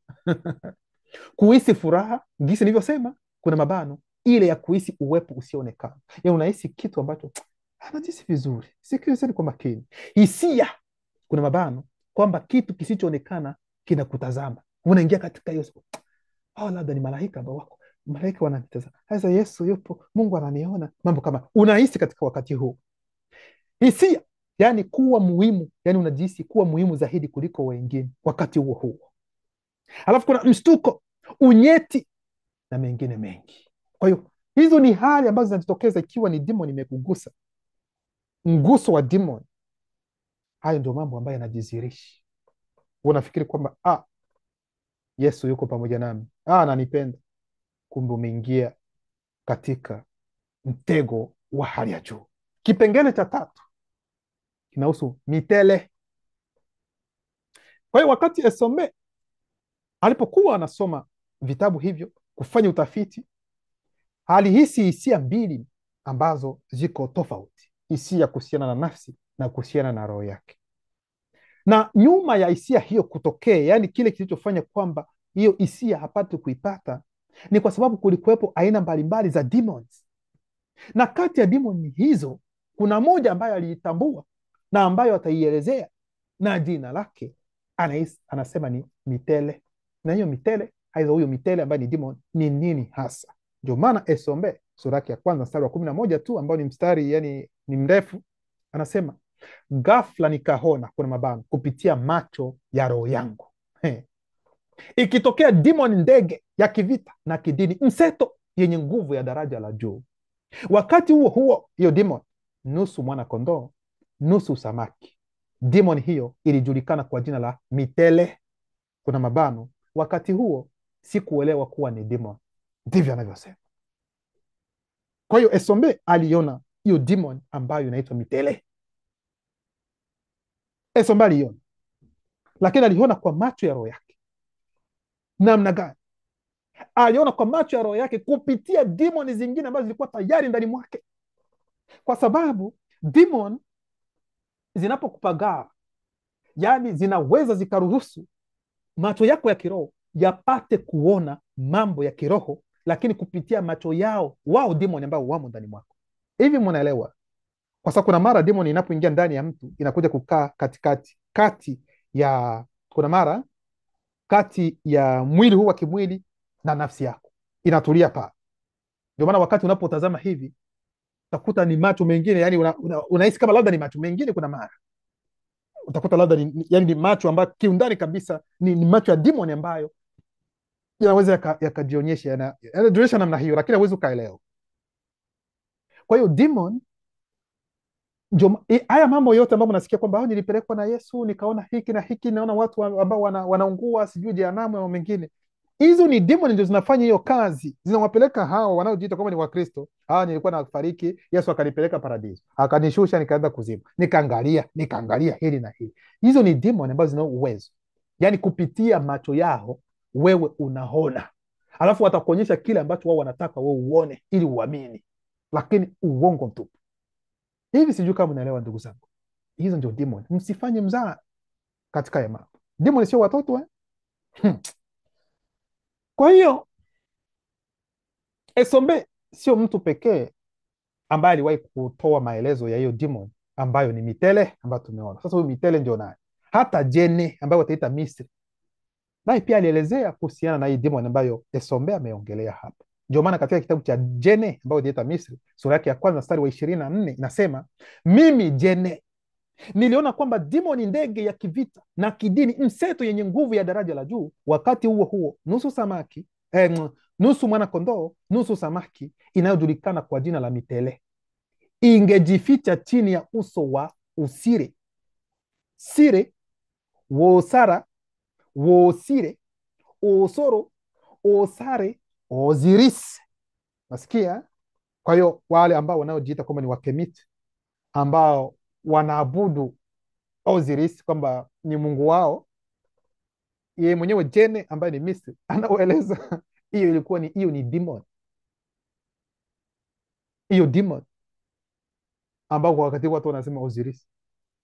kuhisi furaha, gisi nilivyosema, kuna mabano ile ya kuhisi uwepo usioonekana. Yani unahisi kitu ambacho anajisi vizuri. Sikilizeni kwa makini, hisia, kuna mabano kwamba kitu kisichoonekana kinakutazama, unaingia katika hiyo labda ni malaika ambao wako, malaika wananitazama, sasa Yesu yupo, Mungu ananiona, mambo kama unahisi katika wakati huu. Hisia yani kuwa muhimu, yani unajihisi kuwa muhimu zaidi kuliko wengine wakati huo huo. Alafu kuna mshtuko, unyeti na mengine mengi. Kwa hiyo hizo ni hali ambazo zinajitokeza ikiwa ni demon imekugusa, mguso wa demon. Hayo ndio mambo ambayo yanajizirishi. Unafikiri kwamba Yesu yuko pamoja nami, ananipenda, kumbe umeingia katika mtego wa hali ya juu. Kipengele cha tatu kinahusu mitele. Kwa hiyo wakati Esombe alipokuwa anasoma vitabu hivyo kufanya utafiti, alihisi hisia mbili ambazo ziko tofauti, hisia kuhusiana na nafsi na kuhusiana na roho yake. Na nyuma ya hisia hiyo kutokea, yani kile kilichofanya kwamba hiyo hisia hapati kuipata, ni kwa sababu kulikuwepo aina mbalimbali za demons. Na kati ya demon hizo kuna moja ambayo aliitambua na ambayo ataielezea na jina lake anasema ni mitele. Na hiyo mitele, aidha huyo mitele ambaye ni demon ni nini hasa? Ndio maana Esombe sura yake ya kwanza mstari wa 11 tu, ambao ni mstari yani ni mrefu, anasema ghafla nikaona, kuna mabano, kupitia macho ya roho yangu ikitokea demon, ndege ya kivita na kidini mseto yenye nguvu ya daraja la juu. Wakati huo huo hiyo demon nusu mwana kondoo nusu samaki. Demon hiyo ilijulikana kwa jina la mitele, kuna mabano. Wakati huo sikuelewa kuwa ni demon, ndivyo anavyosema. Kwa hiyo Esombe aliona hiyo demon ambayo inaitwa mitele. Esombe aliona, lakini aliona kwa macho ya roho yake. Namna gani? aliona kwa macho ya roho yake kupitia demoni zingine ambazo zilikuwa tayari ndani mwake, kwa sababu demon zinapokupagaa, yani zinaweza zikaruhusu macho yako ya kiroho yapate kuona mambo ya kiroho, lakini kupitia macho yao wao demoni ambao wamo ndani mwako. Hivi mnaelewa? Kwa sababu kuna mara demoni inapoingia ndani ya mtu inakuja kukaa kati ya kuna mara kati ya mwili huu wa kimwili na nafsi yako, inatulia pale. Ndio maana wakati unapotazama hivi utakuta ni macho mengine, yani unahisi kama labda ni macho mengine, kuna mara utakuta labda ni macho ambayo kiundani kabisa ni macho ya demoni ambayo yanaweza yakajionyesha yanajionyesha namna hiyo, lakini hauwezi ukaelewa. Kwa hiyo demon ndio haya mambo yote ambayo nasikia kwamba nilipelekwa na Yesu nikaona hiki na hiki, naona watu ambao wanaungua sijui jehanamu na mengine, hizo ni demoni ndio zinafanya hiyo kazi, zinawapeleka hao wanaojiita kwamba ni Wakristo. Nilikuwa nafariki, Yesu akanipeleka paradiso, akanishusha nikaanza kuzimu, nikaangalia hili na hili. Hizo ni demoni ambazo zina uwezo, yani kupitia macho yao wewe unaona, alafu watakuonyesha kile ambacho wao wanataka wewe uone ili uamini, lakini uongo mtupu. Hivi sijui kama mnaelewa ndugu zangu, hizo ndio demoni. Msifanye mzaa katika ya mambo. Demoni sio watoto Kwa hiyo Esombe sio mtu pekee ambaye aliwahi kutoa maelezo ya hiyo demoni ambayo ni mitele ambayo tumeona. Sasa huyu mitele ndio naye, hata Jene ambayo wataita Misri, naye pia alielezea kuhusiana na hii demoni ambayo Esombe ameongelea hapa. Ndio maana katika kitabu cha Jene ambayo wataita Misri, sura yake ya kwanza mstari wa 24 inasema, mimi Jene niliona kwamba demoni ndege ya kivita na kidini mseto yenye nguvu ya daraja la juu, wakati huo huo nusu samaki nusu mwana kondoo nusu samaki, inayojulikana kwa jina la mitele, ingejificha chini ya uso wa Usire, Sire, Wosara, Wosire, Osoro, Osare, Osiris. Nasikia? Kwa hiyo wale ambao wanaojiita kwamba ni Wakemiti ambao wanaabudu Osiris kwamba ni mungu wao, yeye mwenyewe Jene ambaye ni Misri anaoeleza hiyo ilikuwa ni demon. Hiyo demon ambao kwa wakati watu wanasema Osiris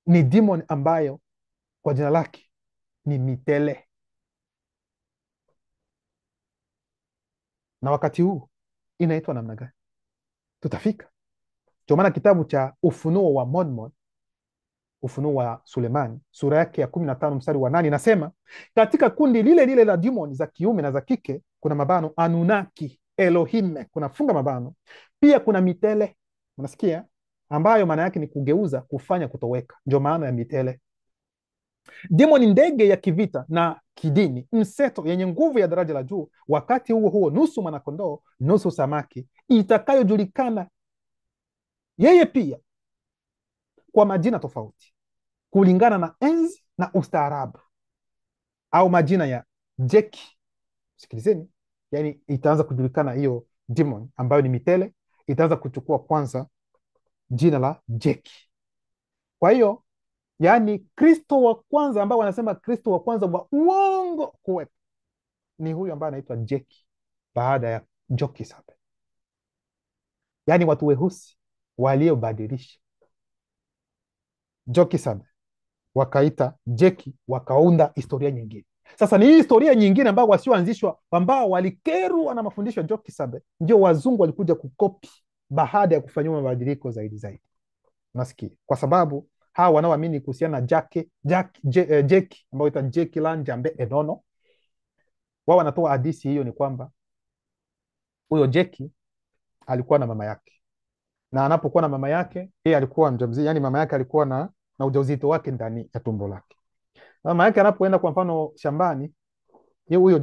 ni demon ambayo kwa jina lake ni mitele, na wakati huu inaitwa namna gani tutafika. Ndio maana kitabu cha Ufunuo wa Mormon, Ufunuo wa Sulemani, sura yake ya 15 mstari wa 8 inasema, katika kundi lile lile la demoni za kiume na za kike kuna mabano Anunnaki, Elohim, kuna funga mabano, pia kuna mitele. Unasikia? Ambayo maana yake ni kugeuza, kufanya, kutoweka. Ndio maana ya mitele. Demoni ndege ya kivita na kidini mseto yenye nguvu ya daraja la juu, wakati huo huo nusu mwanakondoo nusu samaki, itakayojulikana yeye pia kwa majina tofauti kulingana na enzi na ustaarabu, au majina ya Jeki. Sikilizeni, yani itaanza kujulikana hiyo demon ambayo ni mitele, itaanza kuchukua kwanza jina la Jeki. Kwa hiyo yani Kristo wa kwanza ambao wanasema Kristo wa kwanza wa uongo kuwepo ni huyu ambaye anaitwa Jeki baada ya Jokisabe. Yani watu weusi waliobadilisha Jokisabe wakaita Jeki, wakaunda historia nyingine. Sasa ni hii historia nyingine ambao wasioanzishwa, ambao walikerwa na mafundisho ya Jokisabe, ndio wazungu walikuja kukopi baada ya kufanyiwa mabadiliko zaidi. Nasikia kwa sababu hawa wanaoamini kuhusiana na Jeki ambao ita Jeki Lanjambe Enono, wao wanatoa hadithi hiyo, ni kwamba huyo Jeki alikuwa na mama yake, na anapokuwa na mama yake yeye alikuwa mjamzito, yani mama yake alikuwa na ujauzito wake ndani ya tumbo lake. Mama yake anapoenda kwa mfano shambani, huyo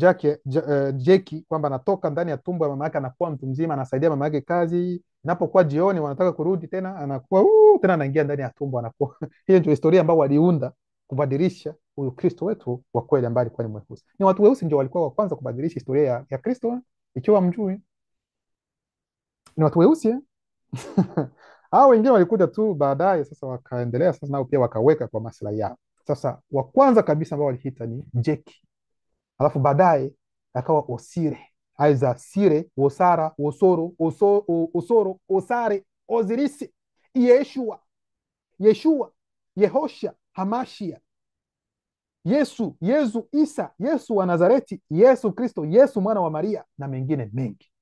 Jeki kwamba anatoka ndani ya tumbo ya mama yake, anakuwa mtu mzima, anasaidia mama yake kazi. Inapokuwa jioni wanataka kurudi tena, anakuwa tena anaingia ndani ya tumbo, anakuwa hiyo ndio historia ambao waliunda kubadilisha huyu Kristo wetu wa kweli ambaye alikuwa ni mweusi. Ni watu weusi ndio walikuwa wa kwanza kubadilisha historia ya Kristo, ikiwa mjui ni watu weusi hao wengine walikuja tu baadaye, sasa wakaendelea sasa nao pia wakaweka kwa maslahi yao. Sasa wa kwanza kabisa ambao walihita ni Jeki, alafu baadaye akawa Osire, aiza Sire, Osara, Osoro, Osoro, Osare, Ozirisi, Yeshua, Yeshua, Yehosha, Hamashia, Yesu, Yesu Isa, Yesu wa Nazareti, Yesu Kristo, Yesu mwana wa Maria na mengine mengi.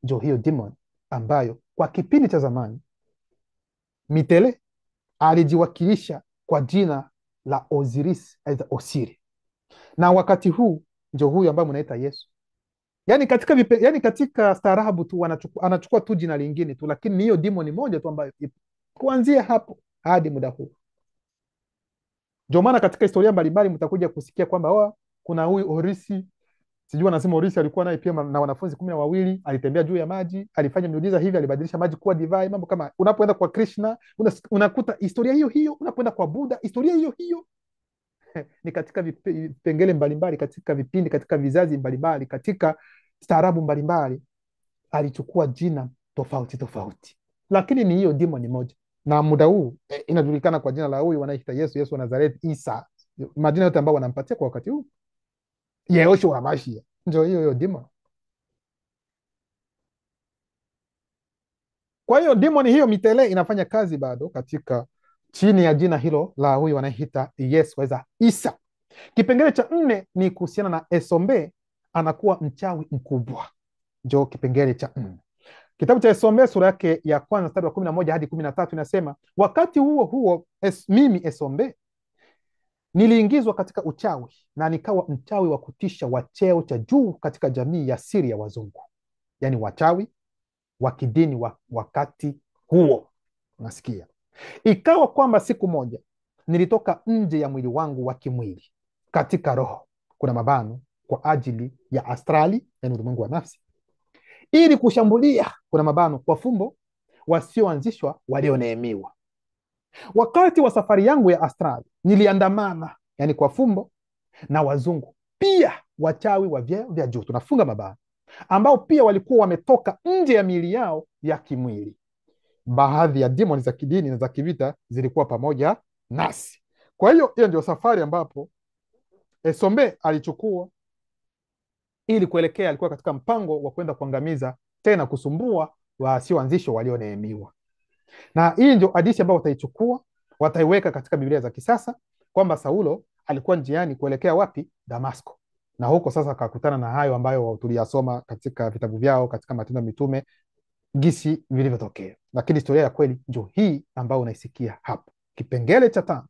Ndio hiyo demon ambayo kwa kipindi cha zamani Mitele alijiwakilisha kwa jina la Osiris, aidha Osiri, na wakati huu ndio huyu ambaye mnaita Yesu. Yani katika staarabu tu anachukua tu jina lingine tu, lakini ni hiyo demoni moja tu ambayo kuanzia hapo hadi muda huu. Ndio maana katika historia mbalimbali mtakuja kusikia kwamba kuna huyu Orisi, sijui anasema Orisi alikuwa naye pia na wanafunzi 12, alitembea juu ya maji, alifanya miujiza hivi, alibadilisha maji kuwa divai, mambo kama. Unapoenda kwa Krishna unakuta historia hiyo hiyo, unapoenda kwa Buddha historia hiyo hiyo. Ni katika vipengele mbalimbali, katika vipindi, katika vizazi mbalimbali, katika staarabu mbalimbali alichukua jina tofauti tofauti, lakini ni hiyo demoni moja. Na muda huu inajulikana kwa jina la huyu wanaita Yesu, Yesu wa Nazareti, Isa, majina yote ambao wanampatia kwa wakati huu, Yehoshua wa Mashia, ndio hiyo demoni. Kwa hiyo demoni hiyo Mitele inafanya kazi bado katika chini ya jina hilo la huyu wanaita Yesu weza Isa. Kipengele cha 4 ni kuhusiana na Esombe, anakuwa mchawi mkubwa. Ndio kipengele cha 4. Kitabu cha Esombe sura yake ya kwanza mstari wa 11 hadi 13 inasema, wakati huo huo mimi Esombe niliingizwa katika uchawi na nikawa mchawi wa kutisha wa cheo cha juu katika jamii ya siri ya wazungu, yaani wachawi wa kidini wakati huo. Unasikia? Ikawa kwamba siku moja nilitoka nje ya mwili wangu wa kimwili katika roho, kuna mabano, kwa ajili ya astrali, yaani ulimwengu wa nafsi, ili kushambulia, kuna mabano, kwa fumbo wasioanzishwa walioneemiwa. Wakati wa safari yangu ya astrali niliandamana, yaani kwa fumbo, na wazungu pia, wachawi wa vyeo vya juu, tunafunga mabano, ambao pia walikuwa wametoka nje ya miili yao ya kimwili. Baadhi ya demoni za kidini na za kivita zilikuwa pamoja nasi. Kwa hiyo ndio safari ambapo Esombe alichukua ili kuelekea, alikuwa katika mpango wa kwenda kuangamiza tena kusumbua wasioanzishwa walioneemiwa. Na hii ndio hadithi ambayo wataichukua, wataiweka katika Biblia za kisasa, kwamba Saulo alikuwa njiani kuelekea wapi? Damasko. Na huko sasa akakutana na hayo ambayo tuliyasoma katika vitabu vyao, katika Matendo ya Mitume, gisi vilivyotokea. Lakini historia ya kweli ndio hii ambayo unaisikia hapo. Kipengele cha 5,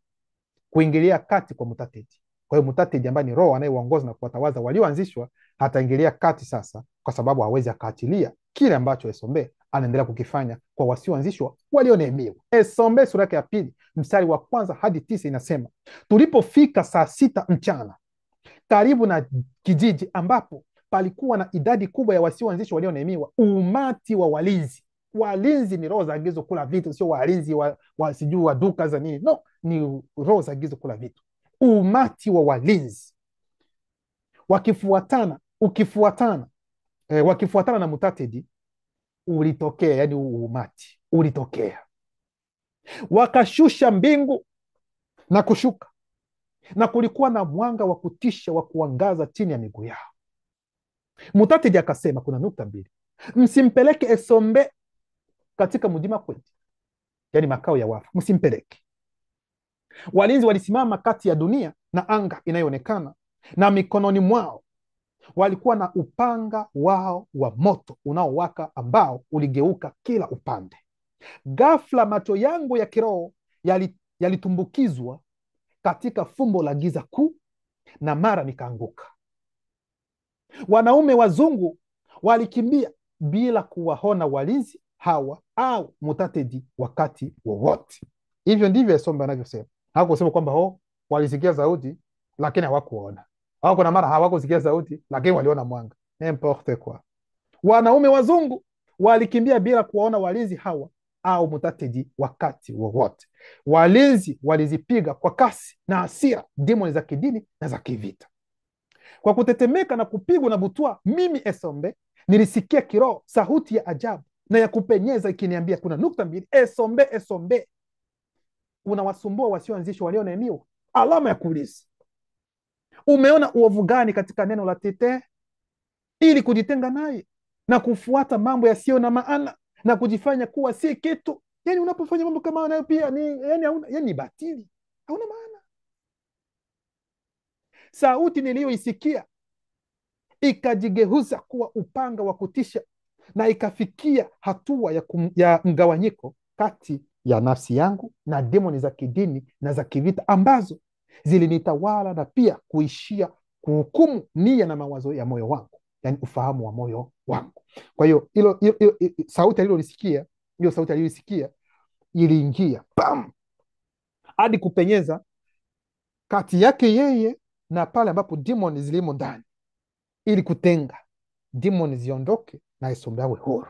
kuingilia kati kwa mutatedi. Kwa hiyo mutatedi ambaye ni roho anayewaongoza na kuwatawaza walioanzishwa, hataingilia kati sasa, kwa sababu hawezi akaachilia kile ambacho Esombe anaendelea kukifanya kwa wasioanzishwa walioneemiwa. Esombe sura yake ya 2 mstari wa 1 hadi 9 inasema, tulipofika saa 6 mchana karibu na kijiji ambapo palikuwa na idadi kubwa ya wasioanzishwa walioneemiwa, umati wa walinzi. Walinzi ni roho za agizo kula vitu, sio walinzi sijui wa duka za nini, no, ni roho za agizo kula vitu. Umati wa walinzi wakifuatana na mutatedi ulitokea, yani umati ulitokea, wakashusha mbingu na kushuka, na kulikuwa na mwanga wa kutisha wa kuangaza chini ya miguu yao. Mutatedi akasema, kuna nukta 2, msimpeleke Esombe katika mjima kwetu, yani makao ya wafu, msimpeleke. Walinzi walisimama kati ya dunia na anga inayoonekana, na mikononi mwao walikuwa na upanga wao wa moto unaowaka ambao uligeuka kila upande. Ghafla macho yangu ya kiroho yalitumbukizwa katika fumbo la giza kuu, na mara nikaanguka. Wanaume wazungu walikimbia bila kuwaona walinzi hawa au mutatedi wakati wowote. Hivyo ndivyo Esombe anavyosema. Hakusema kwamba walisikia sauti lakini hawakuona, au kuna mara hawakusikia sauti lakini waliona mwanga. N'importe quoi. Wanaume wazungu walikimbia bila kuwaona walinzi hawa au mutatedi wakati wowote. Walinzi walizipiga kwa kasi na hasira demoni za kidini na za kivita. Kwa kutetemeka na kupigwa na butwa, mimi Esombe nilisikia kiroho sauti ya ajabu na ya kupenyeza ikiniambia, kuna nukta 2, Esombe, Esombe, unawasumbua wasioanzishwa walioneemiwa? Alama ya kuuliza. Umeona uovu gani katika neno la Tite? ili kujitenga naye na kufuata mambo yasiyo na maana na kujifanya kuwa si kitu. Yani unapofanya mambo kama hayo pia ni batili, hauna maana. Sauti niliyoisikia ikajigeuza kuwa upanga wa kutisha na ikafikia hatua ya mgawanyiko kati ya nafsi yangu na demoni za kidini na za kivita ambazo zilinitawala na pia kuishia kuhukumu nia na mawazo ya moyo wangu, yani ufahamu wa moyo wangu. Kwa hiyo sauti alilolisikia, hiyo sauti aliyoisikia iliingia bam hadi kupenyeza kati yake yeye na pale ambapo demoni zilimo ndani, ili kutenga demoni ziondoke na Esombe awe huru.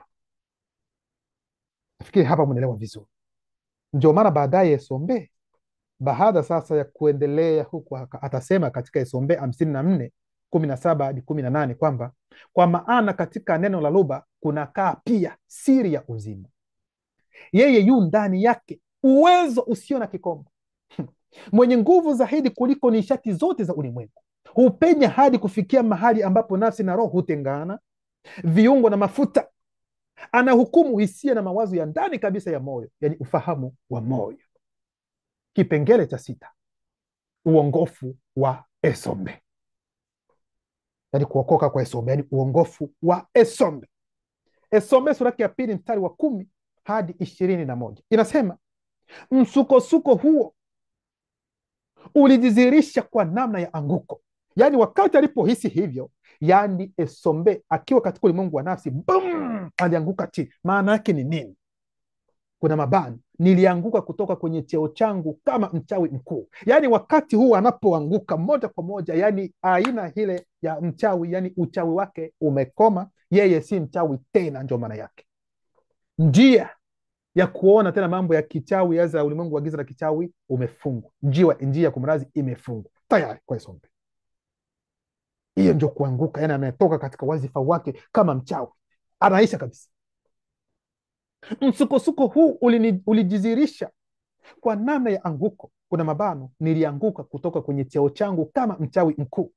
Nafikiri hapa mnaelewa vizuri. Ndio maana baadaye Esombe, baada sasa ya kuendelea huku, atasema katika Esombe 54:17 hadi 18 kwamba kwa maana katika neno la Luba kunakaa pia siri ya uzima, yeye yu ndani yake uwezo usio na kikomo mwenye nguvu zaidi kuliko nishati zote za ulimwengu, hupenya hadi kufikia mahali ambapo nafsi na roho hutengana, viungo na mafuta. Anahukumu hisia na mawazo ya ndani kabisa ya moyo, yani ufahamu wa moyo. Kipengele cha 6, uongofu wa Esombe, yani kuokoka kwa Esombe, yani uongofu wa Esombe. Esombe sura ya 2 mstari wa 10 hadi 21 inasema, msukosuko huo ulijidhihirisha kwa namna ya anguko. Yani wakati alipohisi hivyo, yani Esombe akiwa katika ulimwengu wa nafsi, bum, alianguka chini. Maana yake ni nini? Kuna mabano, nilianguka kutoka kwenye cheo changu kama mchawi mkuu. Yani wakati huu anapoanguka moja kwa moja, yani aina ile ya mchawi, yani uchawi wake umekoma, yeye si mchawi tena. Ndio maana yake njia ya kuona tena mambo ya kichawi ya ulimwengu wa giza la kichawi umefungwa, njia ya kumrazi imefungwa tayari kwa Esombe. Hiyo ndio kuanguka, yani ametoka katika wazifa wake kama mchawi, anaisha kabisa. Msukosuko huu ulijidhihirisha kwa namna ya anguko. Kuna mabano, nilianguka kutoka kwenye cheo changu kama mchawi mkuu,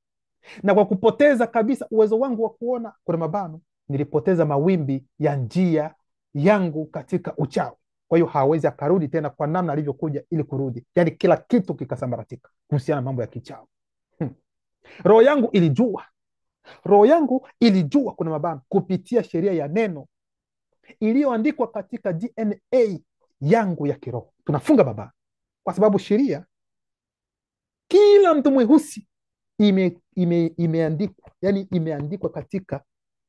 na kwa kupoteza kabisa uwezo wangu wa kuona, kuna mabano, nilipoteza mawimbi ya njia yangu katika uchawi. Kwa hiyo hawezi akarudi tena kwa namna alivyokuja ili kurudi, yani kila kitu kikasambaratika kuhusiana na mambo ya kichawi. Roho yangu ilijua kuna mabano kupitia sheria ya neno iliyoandikwa katika DNA yangu ya kiroho. Tunafunga mabano kwa sababu sheria, kila mtu mweusi imeandikwa, yani imeandikwa katika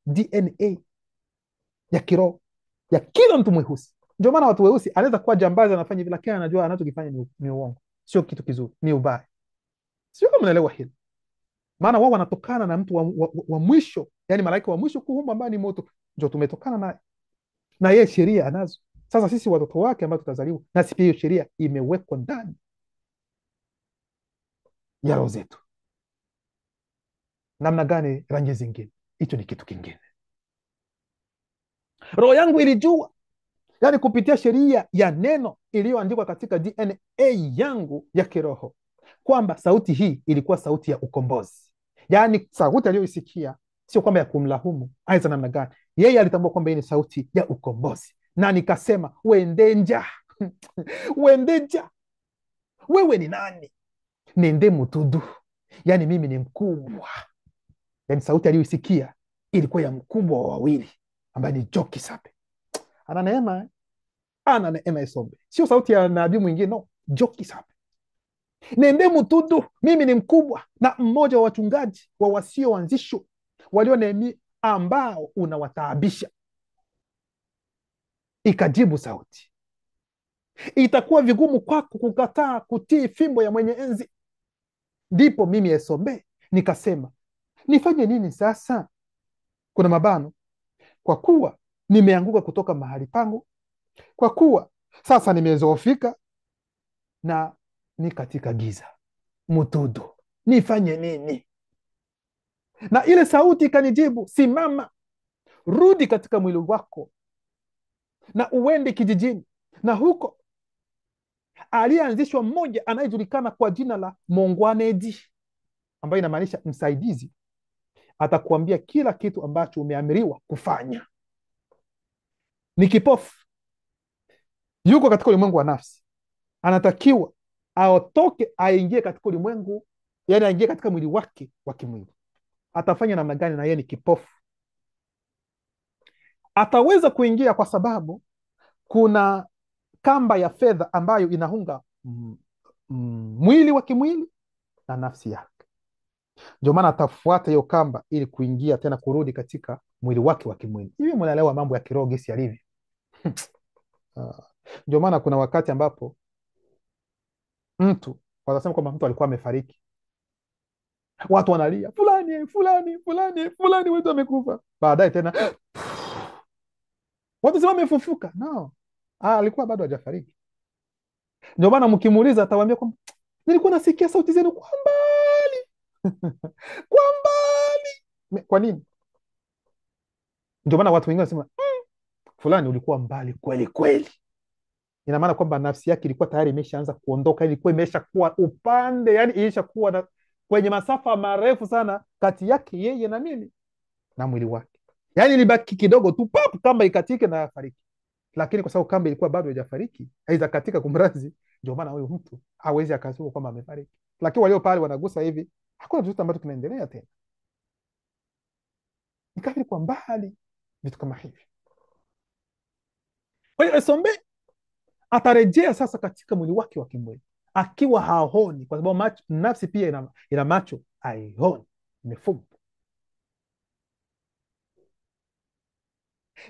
DNA ya kiroho ya kila mtu mweusi. Ndio maana watu weusi anaweza kuwa jambazi, anafanya hivi, lakini anajua anachokifanya ni uongo, sio kitu kizuri, ni ubaya. Sio kama mnaelewa hili? Maana wao wanatokana na mtu wa mwisho, yani malaika wa mwisho kuumba ambaye ni moto, ndio tumetokana naye, na yeye sheria anazo. Sasa sisi watoto wake ambao tutazaliwa, na si hiyo sheria imewekwa ndani ya roho zetu. Namna gani rangi zingine? Hicho ni kitu kingine. Roho yangu ilijua, yani kupitia sheria ya neno iliyoandikwa katika DNA yangu ya kiroho, kwamba sauti hii ilikuwa sauti ya ukombozi. Yani sauti aliyoisikia sio kwamba ya kumlahumu aiza namna gani, yeye alitambua kwamba hii ni sauti ya ukombozi. Na nikasema, wendenja wendenja, wewe ni nani? Nende mutudu, yani mimi ni mkubwa. Yani sauti aliyoisikia ilikuwa ya mkubwa wa wawili ambaye ni Jokisabe. Ana neema Esombe, sio sauti ya nabii mwingine, no, Jokisabe. Nende mutudu, mimi ni mkubwa na mmoja wa wachungaji wa wasioanzishwa walio Nehemia, ambao unawataabisha. Ikajibu sauti, itakuwa vigumu kwako kukataa kutii fimbo ya mwenye enzi. Ndipo mimi Esombe nikasema, nifanye nini sasa? Kuna mabano, kwa kuwa nimeanguka kutoka mahali pangu, kwa kuwa sasa nimezoofika na ni katika giza mutudu, nifanye nini? Na ile sauti ikanijibu, simama, rudi katika mwili wako na uende kijijini, na huko aliyeanzishwa mmoja anayejulikana kwa jina la Mongwanedi, ambayo inamaanisha msaidizi, atakuambia kila kitu ambacho umeamriwa kufanya. Ni kipofu, yuko katika ulimwengu wa nafsi, anatakiwa aotoke aingie katika ulimwengu, yani aingie katika mwili wake wa kimwili. Atafanya namna gani? Na yeye ni kipofu. Ataweza kuingia kwa sababu kuna kamba ya fedha ambayo inaunga mwili wa kimwili na nafsi yake. Ndio maana atafuata hiyo kamba ili kuingia tena, kurudi katika mwili wake wa kimwili. Hivi mnaelewa mambo ya kiroho gisi yalivyo? Ndio maana kuna wakati ambapo mtu watasema kwamba mtu alikuwa amefariki, watu wanalia fulani fulani fulani fulani wetu amekufa, baadaye tena watu sema amefufuka. No, alikuwa bado hajafariki. Ndio maana mkimuuliza atawaambia kwamba nilikuwa nasikia sauti zenu kwa mbali kwa mbali. Kwa nini? Ndio maana watu wengine wanasema fulani ulikuwa mbali kweli kweli. Ina maana kwamba nafsi yake ilikuwa tayari imeshaanza kuondoka, ilikuwa imeshakuwa upande, yani ilishakuwa na kwenye masafa marefu sana kati yake yeye na nini, na mwili wake. Yani ilibaki kidogo tu pap, kamba ikatike na afariki. Lakini kwa sababu kamba ilikuwa bado haijafariki, haijakatika kumrazi, ndio maana huyo mtu hawezi akasema kwamba amefariki. Lakini walio pale wanagusa hivi, hakuna chochote ambacho kinaendelea tena, nikafiri kwa mbali, vitu kama hivi. Kwa hiyo Esombe atarejea sasa katika mwili wake wa kimwili akiwa haoni, kwa sababu nafsi pia ina macho, haioni, imefumba.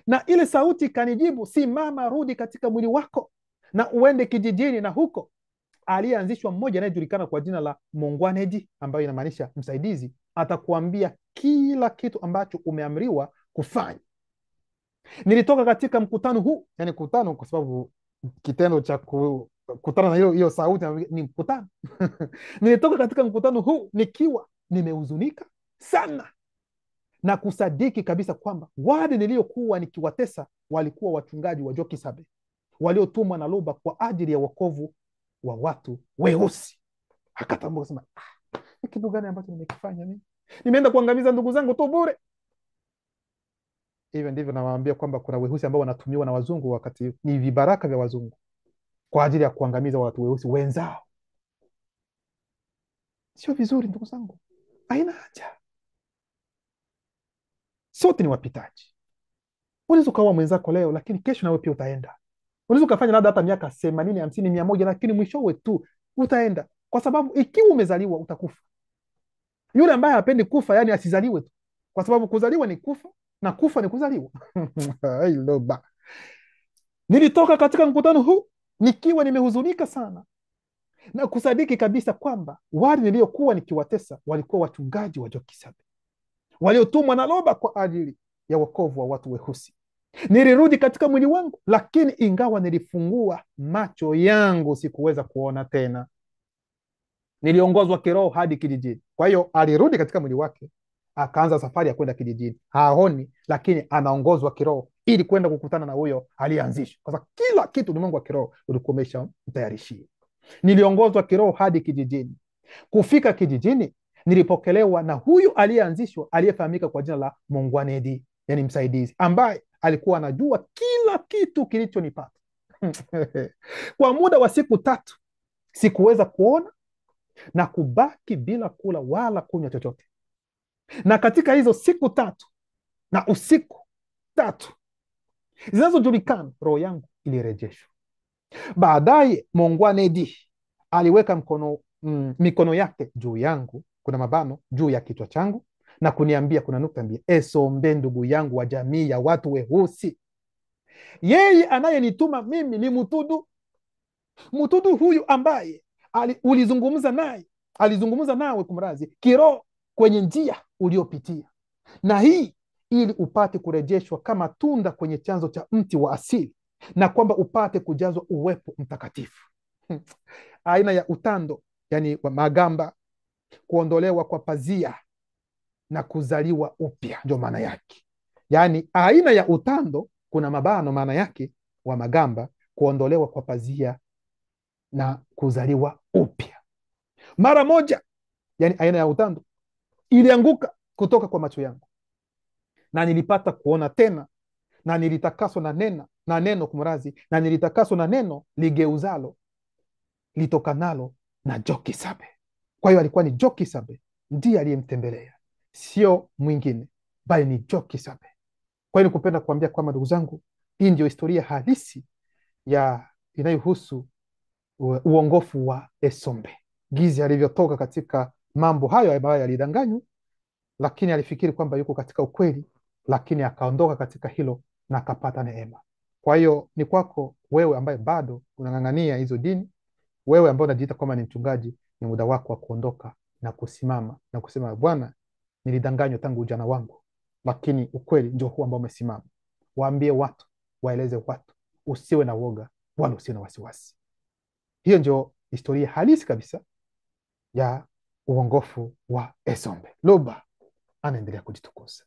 Na ile sauti kanijibu, simama, rudi katika mwili wako na uende kijijini, na huko aliyeanzishwa mmoja anayejulikana kwa jina la Mongwanedi, ambayo inamaanisha msaidizi, atakuambia kila kitu ambacho umeamriwa kufanya. Nilitoka katika mkutano huu, yani mkutano kwa sababu kitendo cha kukutana na hiyo sauti ni mkutano. Nilitoka katika mkutano huu nikiwa nimehuzunika sana na kusadiki kabisa kwamba wale niliokuwa nikiwatesa walikuwa wachungaji wa Jokisabe waliotumwa na Luba kwa ajili ya wokovu wa watu weusi. Akatambua kusema, kitu gani ambacho nimekifanya mimi? Nimeenda kuangamiza ndugu zangu tu bure. Hivyo ndivyo nawaambia kwamba kuna weusi ambao wanatumiwa na wazungu, wakati ni vibaraka vya wazungu kwa ajili ya kuangamiza watu weusi wenzao. Sio vizuri ndugu zangu, haina haja. Sote ni wapitaji. Unaweza ukawa mwenzako leo, lakini kesho nawe pia utaenda. Unaweza ukafanya labda hata miaka 80, 50, 100, lakini mwishowe tu utaenda, kwa sababu ikiwa umezaliwa utakufa. Yule ambaye hapendi kufa, yani asizaliwe tu, kwa sababu kuzaliwa ni kufa na kufa ni kuzaliwa. Nilitoka katika mkutano huu nikiwa nimehuzunika sana na kusadiki kabisa kwamba wale niliokuwa nikiwatesa walikuwa wachungaji wa Jokisabe waliotumwa na Loba kwa ajili ya wokovu wa watu weusi. Nilirudi katika mwili wangu, lakini ingawa nilifungua macho yangu sikuweza kuona tena. Niliongozwa kiroho hadi kijijini. Kwa hiyo alirudi katika mwili wake, akaanza safari ya kwenda kijijini. Haoni, lakini anaongozwa kiroho ili kwenda kukutana na huyo aliyeanzisha, kwa sababu kila kitu ulimwengu wa kiroho ulikuwa umeshamtayarishia. Niliongozwa kiroho hadi kijijini. Kufika kijijini, nilipokelewa na huyu aliyeanzishwa, aliyefahamika kwa jina la Mongwanedi, yani msaidizi, ambaye alikuwa anajua kila kitu kilichonipata. Kwa muda wa siku 3 sikuweza kuona na kubaki bila kula wala kunywa chochote. Na katika hizo siku 3 na usiku 3 zinazojulikana, roho yangu ilirejeshwa. Baadaye Mongwanedi aliweka mikono yake juu yangu, kuna mabano juu ya kichwa changu, na kuniambia, kuna nukta mbili, Esombe ndugu yangu wa jamii ya watu weusi, yeye anayenituma mimi ni Mutudu. Mutudu huyu ambaye alizungumza nawe kumrazi kiroho kwenye njia uliopitia, na hii ili upate kurejeshwa kama tunda kwenye chanzo cha mti wa asili, na kwamba upate kujazwa uwepo mtakatifu. Aina ya utando, yani magamba, kuondolewa kwa pazia na kuzaliwa upya, ndio maana yake. Yani aina ya utando, kuna mabano, maana yake wa magamba, kuondolewa kwa pazia na kuzaliwa upya. Mara moja, yani aina ya utando ilianguka kutoka kwa macho yangu, na nilipata kuona tena, na nilitakaswa na neno kumrazi, na nilitakaswa na neno ligeuzalo litokanalo na Jokisabe. Kwa hiyo alikuwa ni Jokisabe ndiye aliyemtembelea, sio mwingine, bali ni Jokisabe. Kwa hiyo nikupenda kuambia kwamba, ndugu zangu, hii ndio historia halisi ya inayohusu uongofu wa Esombe, gizi alivyotoka katika mambo hayo ambayo yalidanganywa, lakini alifikiri kwamba yuko katika ukweli, lakini akaondoka katika hilo na akapata neema. Kwa hiyo ni kwako wewe ambaye bado unang'ang'ania hizo dini, wewe ambaye unajiita kwamba ni mchungaji, ni muda wako wa kuondoka na kusimama na kusema, Bwana, nilidanganywa tangu ujana wangu, lakini ukweli ndio huu ambao umesimama. Waambie watu, waeleze watu, usiwe na woga wala usiwe na wasiwasi. Hiyo ndio historia halisi kabisa ya uongofu wa Esombe. Loba anaendelea kujitukuza.